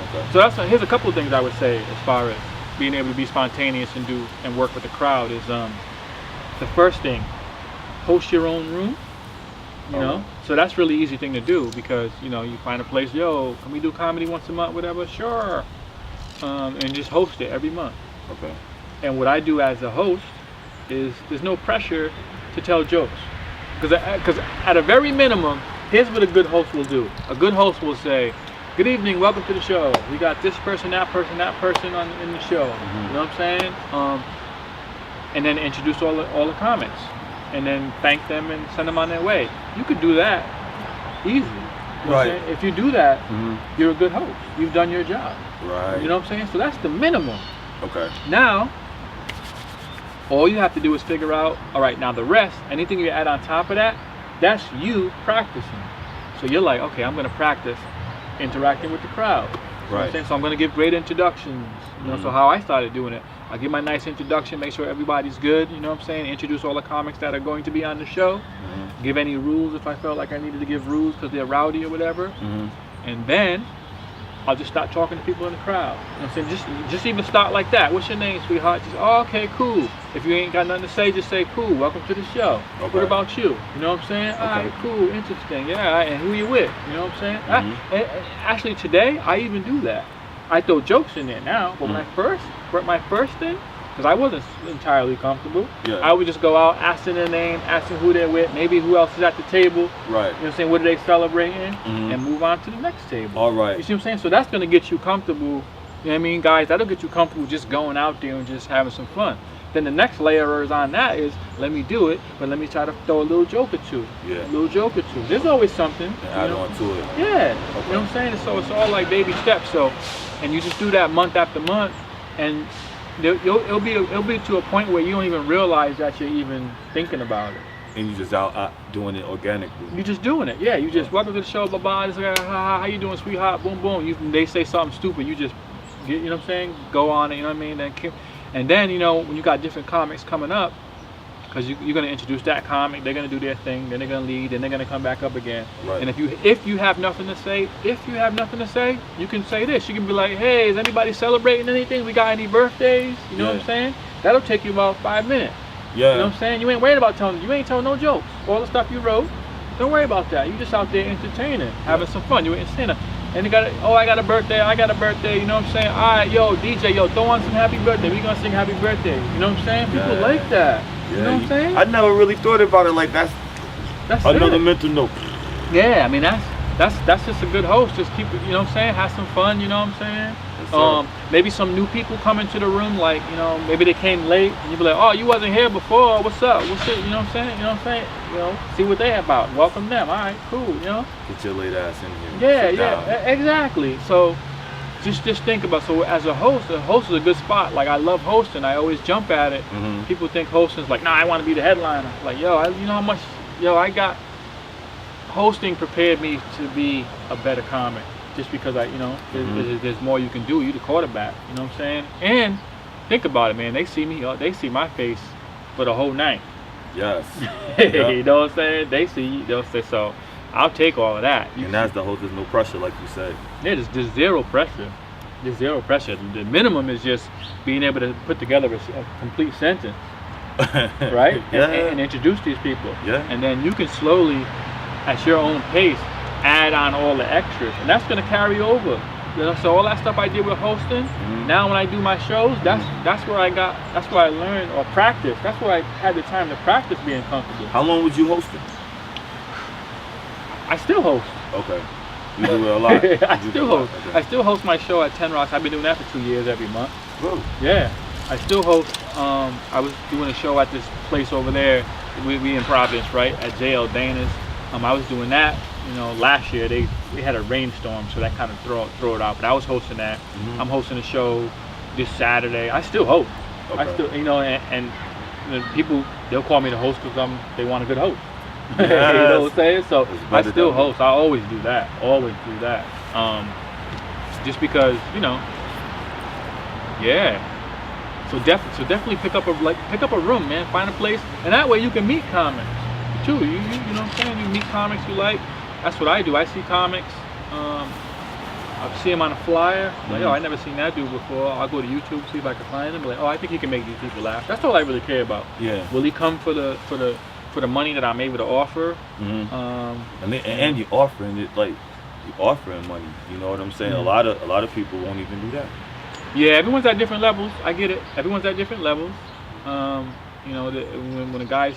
Okay. So here's a couple of things I would say as far as being able to be spontaneous and work with the crowd is the first thing, host your own room. You know, so that's really easy thing to do because you know you find a place. Yo, can we do comedy once a month? Whatever, sure. And just host it every month. Okay. And what I do as a host is there's no pressure to tell jokes, because at a very minimum, here's what a good host will do. A good host will say, "Good evening, welcome to the show. We got this person, that person in the show." You know what I'm saying? And then introduce all the comics, and then thank them and send them on their way. You could do that easy. You know what I'm saying? If you do that, you're a good host. You've done your job. Right. You know what I'm saying? So that's the minimum. Okay. Now, all you have to do is figure out, all right, now the rest, anything you add on top of that, that's you practicing. So you're like, okay, I'm going to practice interacting with the crowd. You know what I'm saying? So I'm going to give great introductions. You know, so how I started doing it, I give my nice introduction, make sure everybody's good, you know what I'm saying? Introduce all the comics that are going to be on the show. Give any rules if I felt like I needed to give rules because they're rowdy or whatever. And then I'll just start talking to people in the crowd. You know what I'm saying? Just even start like that. What's your name, sweetheart? Just, oh, okay, cool. If you ain't got nothing to say, just say, cool, welcome to the show. Okay. What about you? You know what I'm saying? Okay. All right, cool, interesting. Yeah, and who you with? You know what I'm saying? Actually, today, I even do that. I throw jokes in there now, but my first thing, because I wasn't entirely comfortable, I would just go out, asking their name, asking who they're with, maybe who else is at the table. Right. You know what I'm saying? What are they celebrating? And move on to the next table. All right. You see what I'm saying? So that's going to get you comfortable. You know what I mean, guys? That'll get you comfortable just going out there and just having some fun. Then the next layer is on that is, let me do it, but let me try to throw a little joke or two. Yeah. A little joke or two. There's always something. And add on to it. Yeah. Okay. You know what I'm saying? So it's all like baby steps. So, and you just do that month after month, and it'll be to a point where you don't even realize that you're even thinking about it. And you just out doing it organically. You just doing it, yeah. You just welcome to the show, blah blah. Just like, how you doing, sweetheart? Boom boom. They say something stupid, you just, you know what I'm saying? Go on it, you know what I mean? And then you know when you got different comics coming up, because you're gonna introduce that comic, they're gonna do their thing, then they're gonna lead, then they're gonna come back up again. Right. And if you have nothing to say, you can say this. You can be like, hey, is anybody celebrating anything? We got any birthdays? You know what I'm saying? That'll take you about 5 minutes. Yeah. You know what I'm saying? You ain't worried about telling no jokes. All the stuff you wrote, don't worry about that. You just out there entertaining, having some fun. You ain't saying and you got I got a birthday, you know what I'm saying? All right, yo, DJ, throw on some happy birthday. We gonna sing happy birthday. You know what I'm saying? People like that. Yeah. You know what I'm saying? I never really thought about it like that's another it. mental note. Yeah, I mean that's just a good host. Just keep it, you know what I'm saying? Have some fun, you know what I'm saying? Yes, maybe some new people come into the room, like, you know, maybe they came late and you be like, oh, you wasn't here before, what's up? What's it? You know what I'm saying? You know what I'm saying? You know, see what they about. Welcome them. All right, cool, you know? Get your late ass in here. Yeah, exactly. So just think about, so as a host is a good spot. Like, I love hosting. I always jump at it. People think hosting is like, nah, I want to be the headliner. Like, you know how much, hosting prepared me to be a better comic. Just because there's more you can do. You the quarterback, you know what I'm saying? And think about it, man. They see me, they see my face for the whole night. Yes. You know what I'm saying? They'll say, so I'll take all of that. And as the host, there's no pressure, like you said. Yeah, there's zero pressure. There's zero pressure. The minimum is just being able to put together a complete sentence, right? And introduce these people. Yeah. And then you can slowly, at your own pace, add on all the extras, and that's gonna carry over. You know, so all that stuff I did with hosting, now when I do my shows, that's where I learned or practice. That's where I had the time to practice being comfortable. How long was you hosting? I still host. Okay. You do it a lot. I still host. Okay. I still host my show at 10 Rocks. I've been doing that for 2 years every month. Whoa. Yeah. I still host. I was doing a show at this place over there. We in Providence, right? At JL Dana's. I was doing that. You know, last year we had a rainstorm, so that kind of throw it out. But I was hosting that. I'm hosting a show this Saturday. I still host. Okay. I still, you know, and people, they'll call me the host because they want a good host. Yes. You know what I'm saying? So I still host. I always do that. Just because, you know. Yeah. So definitely pick up a room, man. Find a place, and that way you can meet comics too. You know what I'm saying? You meet comics you like. That's what I do. I see comics. I see them on a flyer. Like, oh, I never seen that dude before. I'll go to YouTube, see if I can find him. Like, oh, I think he can make these people laugh. That's all I really care about. Yeah. Will he come for the money that I'm able to offer? And you're offering it, like you're offering money. You know what I'm saying? A lot of people won't even do that. Yeah, everyone's at different levels. I get it. Everyone's at different levels. You know, when the guys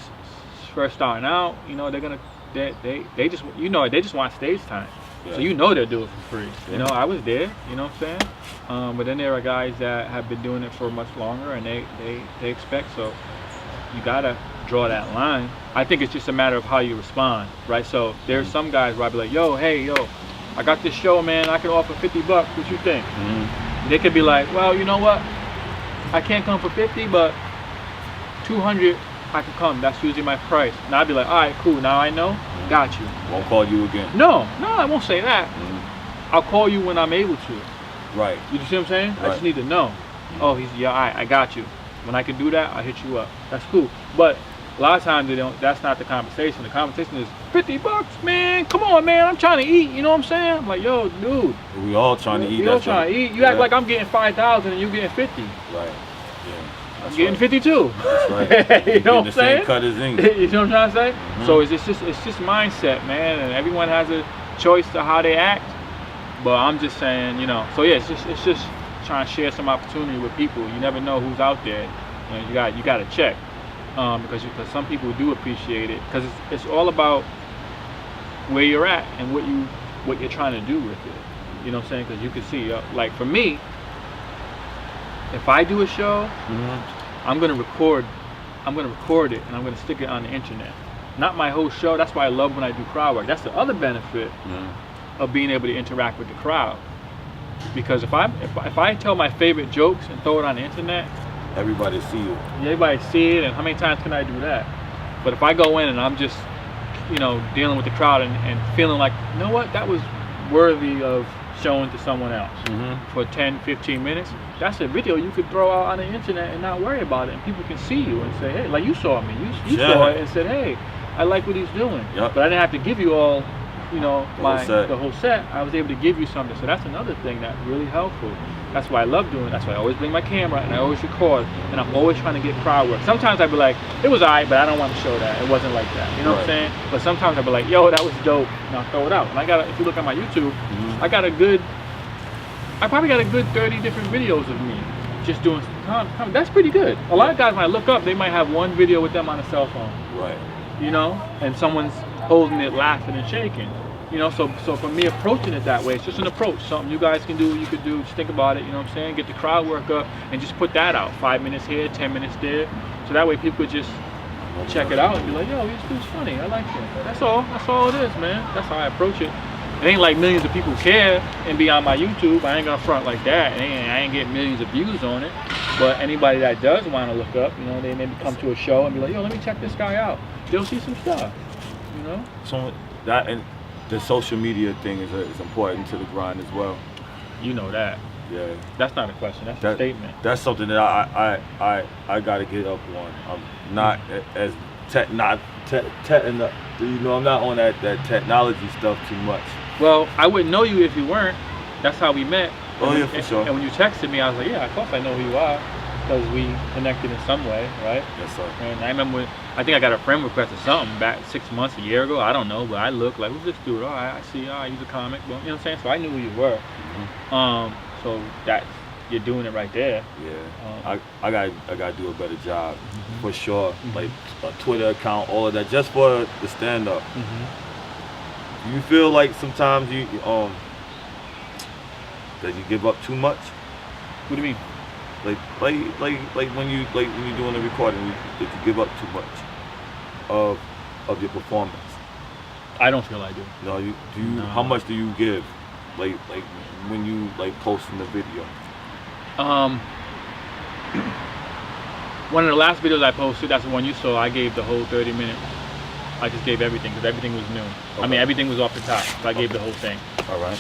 first starting out, you know, they just want stage time. Yeah. So you know they'll do it for free. Yeah. You know, I was there, you know what I'm saying? But then there are guys that have been doing it for much longer, and they expect, so you gotta draw that line. I think it's just a matter of how you respond, right? So there's some guys where I'd be like, yo, I got this show, man, I can offer $50, what you think? They could be like, well, you know what? I can't come for 50, but 200 I can come. That's usually my price. And I'd be like, all right, cool. Now I know. Got you. Won't call you again. No, I won't say that. I'll call you when I'm able to. Right. You see what I'm saying? Right. I just need to know. Oh, all right, I got you. When I can do that, I'll hit you up. That's cool. But A lot of times they don't. That's not the conversation. The conversation is $50, man. Come on, man. I'm trying to eat. You know what I'm saying? I'm like, yo, dude. We all trying to eat. We all trying to eat. You act like I'm getting 5,000 and you getting 50. Right. Yeah. I'm getting 52. That's right. You know what I'm saying? Same cut as ink. You know what I'm trying to say? Mm-hmm. So it's just mindset, man, and everyone has a choice to how they act. But I'm just saying, you know. So yeah, it's just trying to share some opportunity with people. You never know who's out there. You know, you got to check because some people do appreciate it because it's all about where you're at and what you're trying to do with it. You know what I'm saying? Because you can see, like for me, if I do a show, I'm gonna record it and I'm gonna stick it on the internet. Not my whole show. That's why I love when I do crowd work. That's the other benefit of being able to interact with the crowd. Because if I tell my favorite jokes and throw it on the internet, everybody see you. Everybody see it, and how many times can I do that? But if I go in and I'm just, you know, dealing with the crowd and feeling like, you know what, that was worthy of showing to someone else for 10, 15 minutes, that's a video you could throw out on the internet and not worry about it. And people can see you and say, hey, like you saw me. You saw it and said, hey, I like what he's doing. Yep. But I didn't have to give you all, you know, the whole set. I was able to give you something. So that's another thing that's really helpful. That's why I love doing it. That's why I always bring my camera and I always record. And I'm always trying to get crowd work. Sometimes I'd be like, it was alright, but I don't want to show that. It wasn't like that. You know what I'm saying? But sometimes I'd be like, yo, that was dope. And I'll throw it out. And if you look at my YouTube, I probably got a good 30 different videos of me just doing comedy. That's pretty good. A lot of guys, when I look up, they might have one video with them on a cell phone. Right. You know? And someone's holding it, laughing and shaking. You know, so for me approaching it that way, it's just an approach. Something you guys can do, you could do, just think about it, you know what I'm saying? Get the crowd work up and just put that out. 5 minutes here, 10 minutes there. So that way people could just check it out and be like, yo, this dude's funny, I like him. That's all it is, man. That's how I approach it. It ain't like millions of people care and be on my YouTube. I ain't gonna front like that. I ain't getting millions of views on it. But anybody that does want to look up, you know, they maybe come to a show and be like, yo, let me check this guy out. They'll see some stuff, you know? So that and the social media thing is important to the grind as well. You know that. Yeah. That's not a question. That's a statement. That's something that I gotta get up on. I'm not as I'm not on that technology stuff too much. Well, I wouldn't know you if you weren't. That's how we met. Oh yeah, for sure. And when you texted me, I was like, yeah, of course I know who you are. Because we connected in some way, right? Yes, sir. And I remember I think I got a friend request or something back 6 months, a year ago. I don't know, but I looked like, who's this dude? All right, I see. He's a comic. Well, you know what I'm saying? So I knew who you were. So that you're doing it right there. Yeah. I gotta do a better job for sure. Like a Twitter account, all of that, just for the stand up. Do you feel like sometimes that you give up too much? What do you mean? Like when you doing the recording, that you give up too much of your performance? I don't feel I do. No, you do. No. How much do you give? Like when you posting the video? One of the last videos I posted, that's the one you saw. I gave the whole 30 minutes. I just gave everything because everything was new. Okay. I mean, everything was off the top. So I gave the whole thing. All right.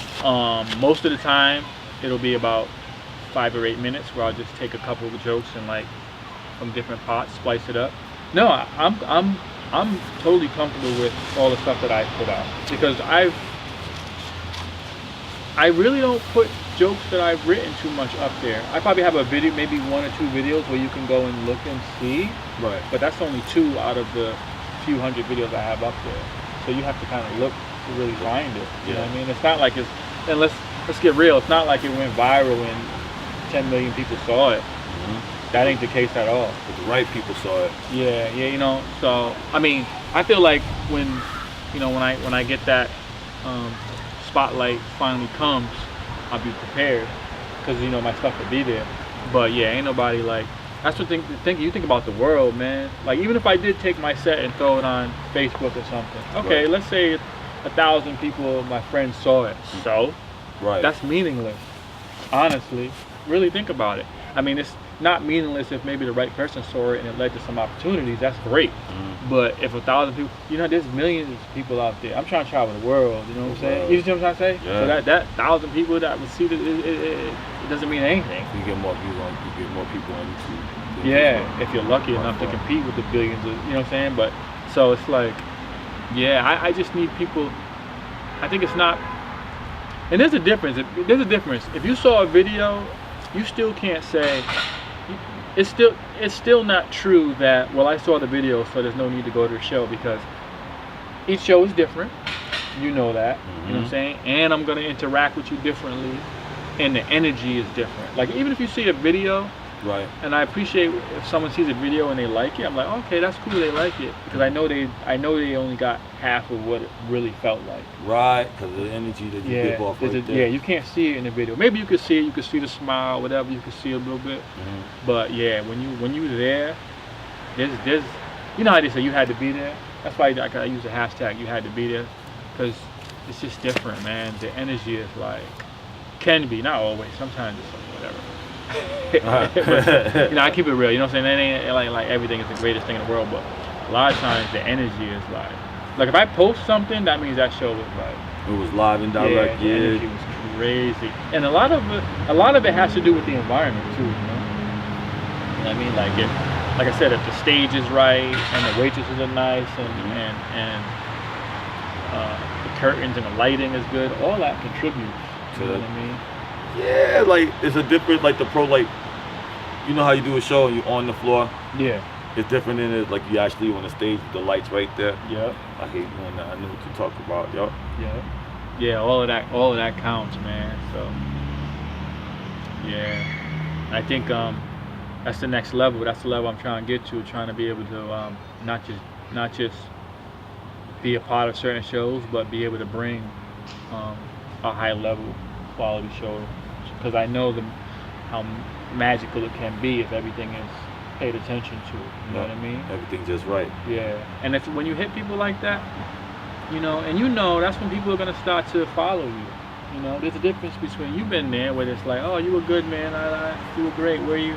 Most of the time, it'll be about 5 or 8 minutes where I'll just take a couple of jokes and from different parts, splice it up. No, I'm totally comfortable with all the stuff that I put out because I really don't put jokes that I've written too much up there. I probably have a video, maybe 1 or 2 videos where you can go and look and see. Right. But that's only 2 out of the few hundred videos I have up there. So you have to kind of look to really find it. You know what I mean? It's not like and let's get real, it's not like it went viral and 10 million people saw it. That ain't the case at all. But the right people saw it. Yeah, you know. So I mean, I feel like when I get that spotlight finally comes, I'll be prepared because my stuff will be there. But yeah, ain't nobody that's what you think about the world, man. Like even if I did take my set and throw it on Facebook or something, okay, let's say 1,000 people, my friends saw it. So that's meaningless. Honestly, really think about it. I mean, it's not meaningless if maybe the right person saw it and it led to some opportunities. That's great. But if 1,000 people, you know, there's millions of people out there. I'm trying to travel the world. You know what I'm saying? You see what I'm trying to say? Yeah. So that 1,000 people that would see it doesn't mean anything. You get more views on, you get more people on YouTube. Yeah, if you're lucky enough to compete with the billions of, you know what I'm saying? But so it's like, yeah, I just need people. I think it's not, and there's a difference. If you saw a video, you still can't say, it's still not true that, well, I saw the video, so there's no need to go to the show, because each show is different. You know that, you know what I'm saying? And I'm gonna interact with you differently, and the energy is different. Like, even if you see a video, right? And I appreciate if someone sees a video and they like it, I'm like, okay, that's cool, they like it, because I know they only got half of what it really felt like. Right, because the energy that you give off right there. Yeah, you can't see it in the video. Maybe you could see it, you could see the smile, whatever, you could see a little bit. But yeah, when you there, there's, you know how they say you had to be there? That's why I use the hashtag, you had to be there, because it's just different, man. The energy is like, can be, not always, sometimes it's like whatever. But, you know, I keep it real, you know what I'm saying? It ain't like everything is the greatest thing in the world, but a lot of times the energy is like if I post something, that means that show was like, it was live and direct. The energy was crazy, and a lot of it has to do with the environment too, you know what I mean? Like I said, if the stage is right and the waitresses are nice and the curtains and the lighting is good, all that contributes. You know what I mean? Yeah, like it's a different, like the pro, like, you know how you do a show and you're on the floor? Yeah. It's different than it, like you actually on the stage with the lights right there. Yeah. I hate doing that. I know what you talk about, yo. Yeah. Yeah, all of that counts, man. So yeah. I think that's the next level. That's the level I'm trying to get to, trying to be able to not just be a part of certain shows, but be able to bring a high level quality show, because I know how magical it can be if everything is paid attention to. You know what I mean? Everything's just right. Yeah, and if when you hit people like that, you know, and you know, that's when people are gonna start to follow you. You know, there's a difference between, you've been there where it's like, oh, you were good, man, you were great, where you?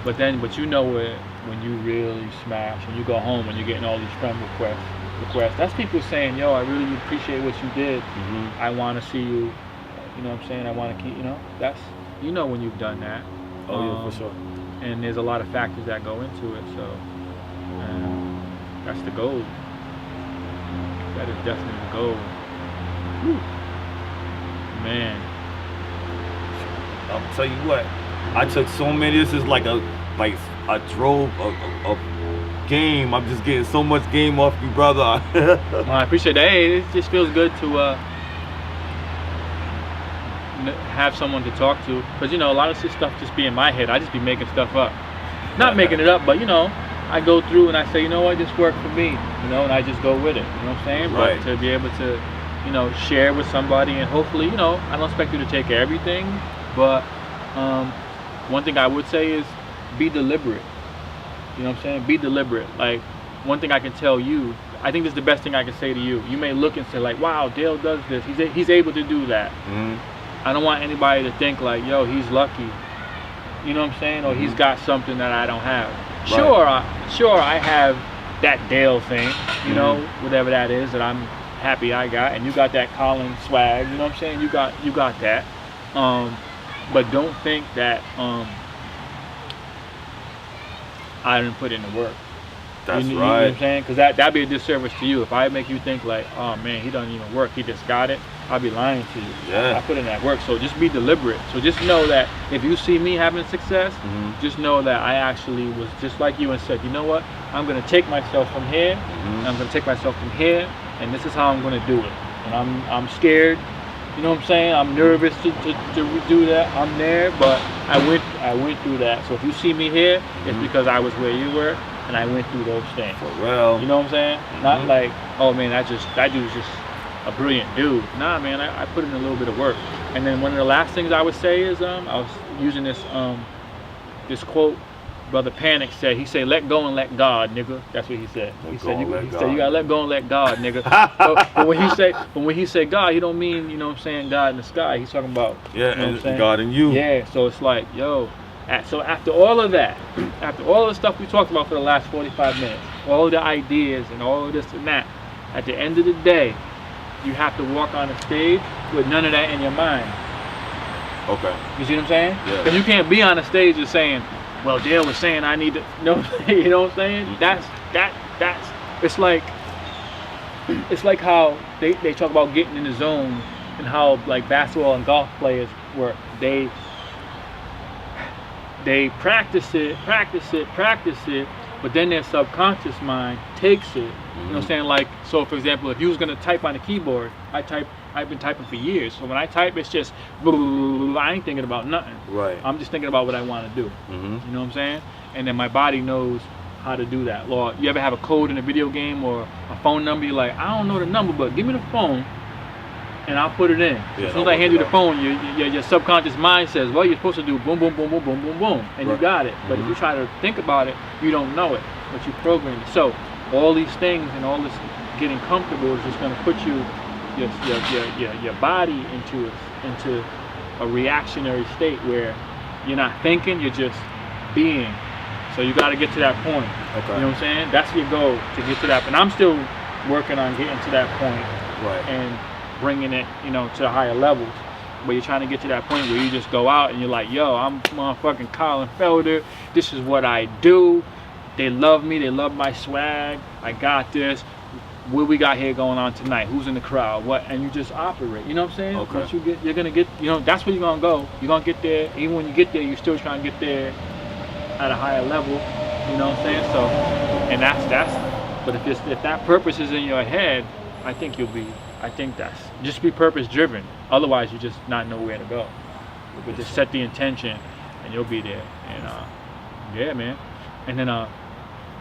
But you know when you really smash and you go home and you're getting all these friend requests. That's people saying, yo, I really appreciate what you did. I want to see you. You know what I'm saying? I want to keep, you know, that's, you know, when you've done that. Oh yeah, for sure. And there's a lot of factors that go into it, so that's the goal. That is definitely the goal. Whew. Man. I'll tell you what, I took so many, this is like I drove a game. I'm just getting so much game off you, brother. Well, I appreciate that. Hey, it just feels good to have someone to talk to, because you know, a lot of this stuff just be in my head. I just be making stuff up, not making it up, but you know, I go through and I say, you know what, this worked for me, you know, and I just go with it. You know what I'm saying? Right. But to be able to, you know, share with somebody, and hopefully, you know, I don't expect you to take everything, but one thing I would say is be deliberate. You know what I'm saying? Be deliberate. Like, one thing I can tell you, I think this is the best thing I can say to you. You may look and say like, wow, Dale does this. He's able to do that. I don't want anybody to think like, yo, he's lucky. You know what I'm saying? Or he's got something that I don't have. Right. Sure, I have that Dale thing, you know, whatever that is that I'm happy I got, and you got that Colin swag. You know what I'm saying? You got that. But don't think that I didn't put in the work. That's you right. know what I'm saying? Because that'd be a disservice to you. If I make you think like, oh man, he doesn't even work, he just got it, I'll be lying to you. Yeah. I put in that work. So just be deliberate. So just know that if you see me having success, just know that I actually was just like you and said, you know what? I'm gonna take myself from here, and I'm gonna take myself from here, and this is how I'm gonna do it. And I'm scared. You know what I'm saying? I'm nervous to do that. I'm there, but I went through that. So if you see me here, it's because I was where you were, and I went through those things. For real. You know what I'm saying? Not like, oh man, that dude's just a brilliant dude. Nah, man, I put in a little bit of work. And then one of the last things I would say is, I was using this quote Brother Panic said. He said, let go and let God, nigga. That's what he said. He said, you gotta let go and let God, nigga. but when he say God, he don't mean, you know what I'm saying, God in the sky. He's talking about, yeah, you know and God in you. Yeah, so it's like, yo, So after all of that, after all of the stuff we talked about for the last 45 minutes, all of the ideas and all of this and that, at the end of the day, you have to walk on the stage with none of that in your mind. Okay. You see what I'm saying? Yeah. Because you can't be on the stage just saying, well, Dale was saying I need to, no, you know what I'm saying? Mm-hmm. It's like how they talk about getting in the zone and how like basketball and golf players work. They practice it, but then their subconscious mind takes it. You know what I'm saying? Like, so for example, if you was gonna type on a keyboard, I've been typing for years. So when I type, it's just, I ain't thinking about nothing. Right. I'm just thinking about what I want to do. You know what I'm saying? And then my body knows how to do that. Or you ever have a code in a video game or a phone number? You're like, I don't know the number, but give me the phone, and I'll put it in. Yeah, as soon as I hand you the phone, your subconscious mind says, well, you're supposed to do boom, boom, boom, boom, boom, boom, boom, and you got it. But if you try to think about it, you don't know it, but you program it. So all these things and all this getting comfortable is just going to put your body into a reactionary state where you're not thinking, you're just being. So you got to get to that point. Okay. You know what I'm saying? That's your goal, to get to that. And I'm still working on getting to that point. Right. And bringing it, to higher levels. But you're trying to get to that point where you just go out and you're like, yo, I'm motherfucking Colin Felder. This is what I do. They love me. They love my swag. I got this. What we got here going on tonight? Who's in the crowd? What? And you just operate. You know what I'm saying? Okay. Once you're gonna get. That's where you're gonna go. You're gonna get there. Even when you get there, you're still trying to get there at a higher level. You know what I'm saying? So, and that's. But if that purpose is in your head, I think that's just be purpose driven. Otherwise, you just not know where to go. But just set the intention, and you'll be there. And yeah, man. And then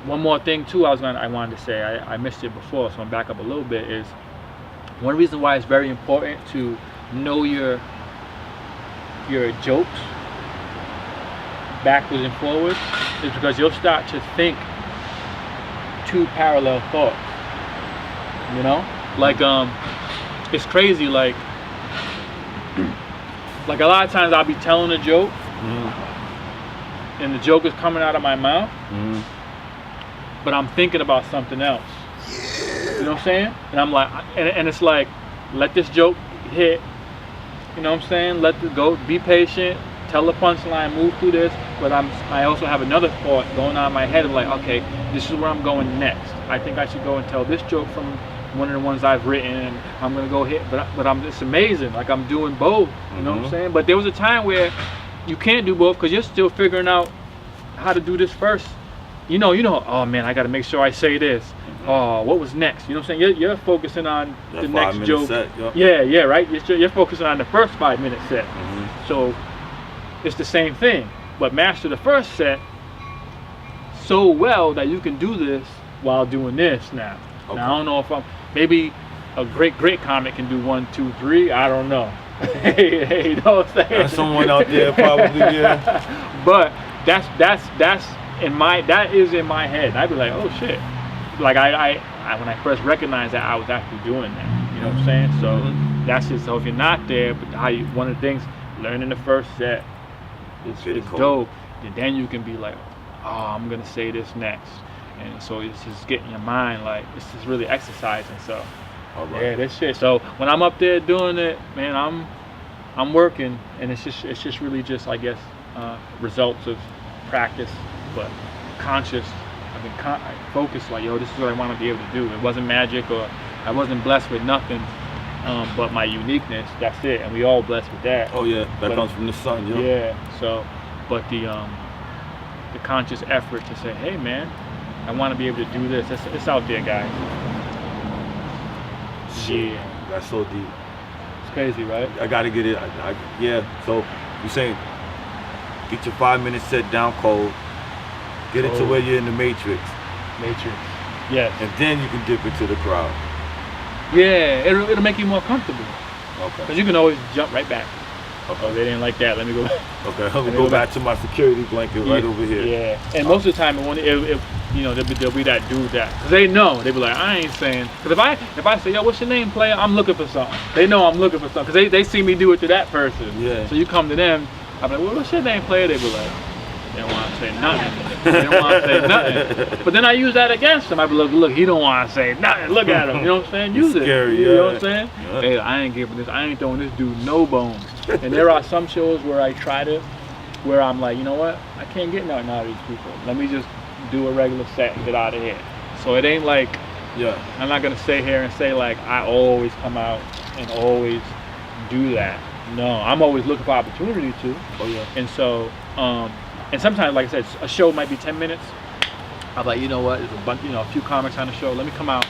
one more thing too, I wanted to say. I missed it before, so I'm back up a little bit. Is one reason why it's very important to know your jokes backwards and forwards is because you'll start to think two parallel thoughts. Like it's crazy. Like a lot of times I'll be telling a joke, and the joke is coming out of my mouth, but I'm thinking about something else. You know what I'm saying? And I'm like, and it's like, let this joke hit. You know what I'm saying? Let it go. Be patient. Tell the punchline. Move through this. But I also have another thought going on in my head of like, okay, this is where I'm going next. I think I should go and tell this joke from one of the ones I've written, and I'm gonna go hit. But it's amazing. Like I'm doing both. You know what I'm saying? But there was a time where you can't do both because you're still figuring out how to do this first. Oh man, I got to make sure I say this. Oh, what was next? You know what I'm saying? You're focusing on that the next joke. Set, yep. Yeah, right. You're focusing on the first 5-minute set. So it's the same thing, but master the first set so well that you can do this while doing this now. Okay. Now I don't know if maybe a great comic can do 1, 2, 3. I don't know. hey, you know what I'm saying? There's someone out there probably, yeah. But that is in my head. I'd be like, oh shit. Like I when I first recognized that, I was actually doing that. You know what I'm saying? So that's it. So if you're not there, but one of the things, learning the first set is dope. And then you can be like, oh, I'm gonna say this next. And so it's just getting your mind like, this is really exercising. So yeah, this shit. So when I'm up there doing it, man, I'm working, and it's just really just, I guess, results of practice, but conscious. I've been focused like, yo, this is what I want to be able to do. It wasn't magic, or I wasn't blessed with nothing, but my uniqueness. That's it, and we all blessed with that. Oh yeah, that comes from the sun. Yo. Yeah. So, but the conscious effort to say, hey man, I want to be able to do this. It's out there, guys. Shit, Yeah, that's so deep. it's crazy, right? I gotta get it. Yeah. So you saying get your 5-minute set down cold. Get it to where you're in the matrix. Yes. And then you can dip into the crowd. Yeah, it'll make you more comfortable. Okay. Because you can always jump right back. Okay. Oh, they didn't like that. Let me go back. Okay, I'm gonna go back to my security blanket right over here. Yeah. And most of the time, there'll be that dude that, cause they know, they be like, I ain't saying. Cause if I say, yo, what's your name, player? I'm looking for something. They know I'm looking for something. Cause they see me do it to that person. Yeah. So you come to them, I'm like, well, what's your name, player? They be like, They don't want to say nothing. They don't want to say nothing. But then I use that against them. I be look, he don't want to say nothing. Look at him. You know what I'm saying? Use it. Scary, you know what I'm yeah. saying? Yeah. Hey, I ain't giving this. I ain't throwing this dude no bones. And there are some shows where I try to, where I'm like, you know what? I can't get nothing out of these people. Let me just do a regular set and get out of here. So it ain't like, Yeah. I'm not gonna stay here and say like I always come out and always do that. No, I'm always looking for opportunity to. Oh yeah. And so, and sometimes, like I said, a show might be 10 minutes. I'm like, you know what? There's a bunch, a few comics on the show. Let me come out,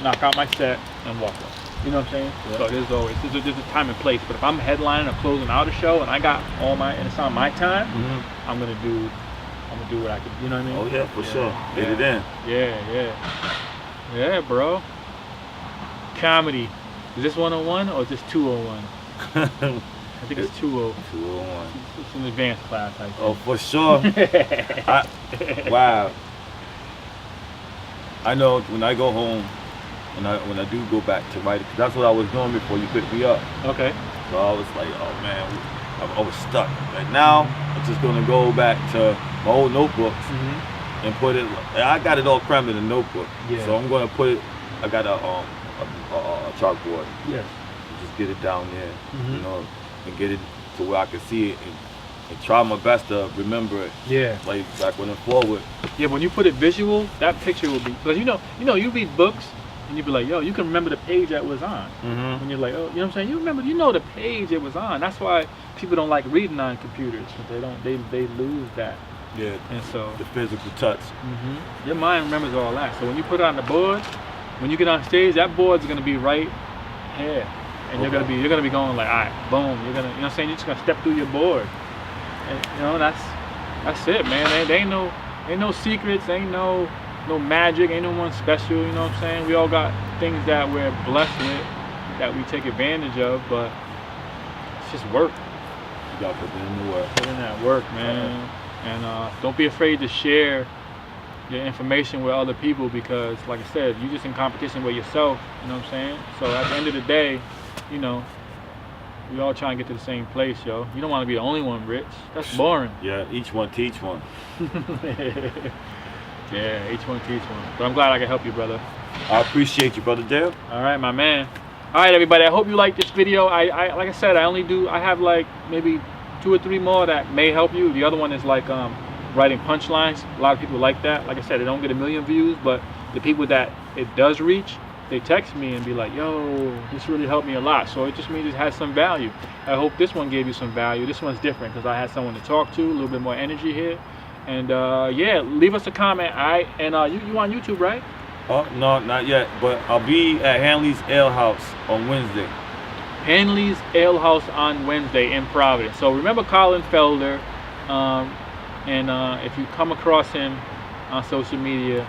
knock out my set, and walk up. You know what I'm saying? Yeah. So there's a time and place. But if I'm headlining or closing out a show and I got and it's on my time, I'm gonna do what I can. You know what I mean? Oh yeah, for sure. Get it in. Yeah, bro. Comedy. Is this 101 or is this 201? I think it's 20. 201. It's an advanced class, I think. Oh, for sure. Wow. I know when I go home, when I do go back to writing, 'cause that's what I was doing before you picked me up. Okay. So I was like, oh man, I was stuck. Like now, I'm just gonna go back to my old notebooks and put it. I got it all crammed in a notebook. Yeah. So I'm gonna put it. I got a chalkboard. Yes. Just get it down there, and get it to where I can see it and try my best to remember it. Yeah. Like back when I'm forward. Yeah, when you put it visual, that picture will be, because you read books and you be like, yo, you can remember the page that was on. When you're like, oh, you know what I'm saying? You know the page it was on. That's why people don't like reading on computers, because they lose that. Yeah. And so The physical touch. your mind remembers all that. So when you put it on the board, when you get on stage, that board's gonna be right here. And you're gonna be going like, all right, boom. You're gonna, you know what I'm saying? You're just gonna step through your board. And that's it, man. There ain't no secrets, ain't no magic, ain't no one special, you know what I'm saying? We all got things that we're blessed with that we take advantage of, but it's just work. You gotta put in the work. Put in that work, man. And don't be afraid to share your information with other people, because like I said, you're just in competition with yourself, you know what I'm saying? So at the end of the day, we all trying to get to the same place, yo. You don't want to be the only one rich. That's boring. Yeah, each one teach one. Yeah, each one teach one. But I'm glad I could help you, brother. I appreciate you, brother Dale. All right, my man. All right, everybody. I hope you like this video. I like I said, I have like maybe 2 or 3 more that may help you. The other one is like writing punchlines. A lot of people like that. Like I said, they don't get 1 million views, but the people that it does reach, they text me and be like, yo, this really helped me a lot. So it just means it has some value. I hope this one gave you some value. This one's different because I had someone to talk to, a little bit more energy here. And yeah, leave us a comment. And you on YouTube, right? Oh, no, not yet. But I'll be at Hanley's Ale House on Wednesday. Hanley's Ale House on Wednesday in Providence. So remember Colin Felder. And if you come across him on social media,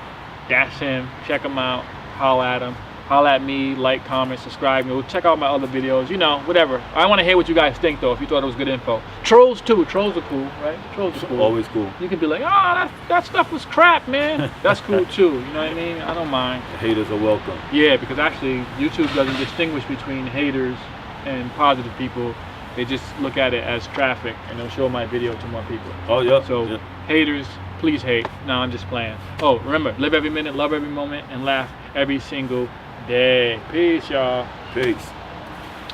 dash him, check him out, holla at him. Holla at me, like, comment, subscribe. Check out my other videos, whatever. I want to hear what you guys think, though, if you thought it was good info. Trolls, too. Trolls are cool, right? Trolls are cool. Always cool. You can be like, oh, that stuff was crap, man. That's cool, too. You know what I mean? I don't mind. The haters are welcome. Yeah, because actually, YouTube doesn't distinguish between haters and positive people. They just look at it as traffic, and they'll show my video to more people. Oh, yeah. So, haters, please hate. No, I'm just playing. Oh, remember, live every minute, love every moment, and laugh every single day. Peace, y'all. Peace.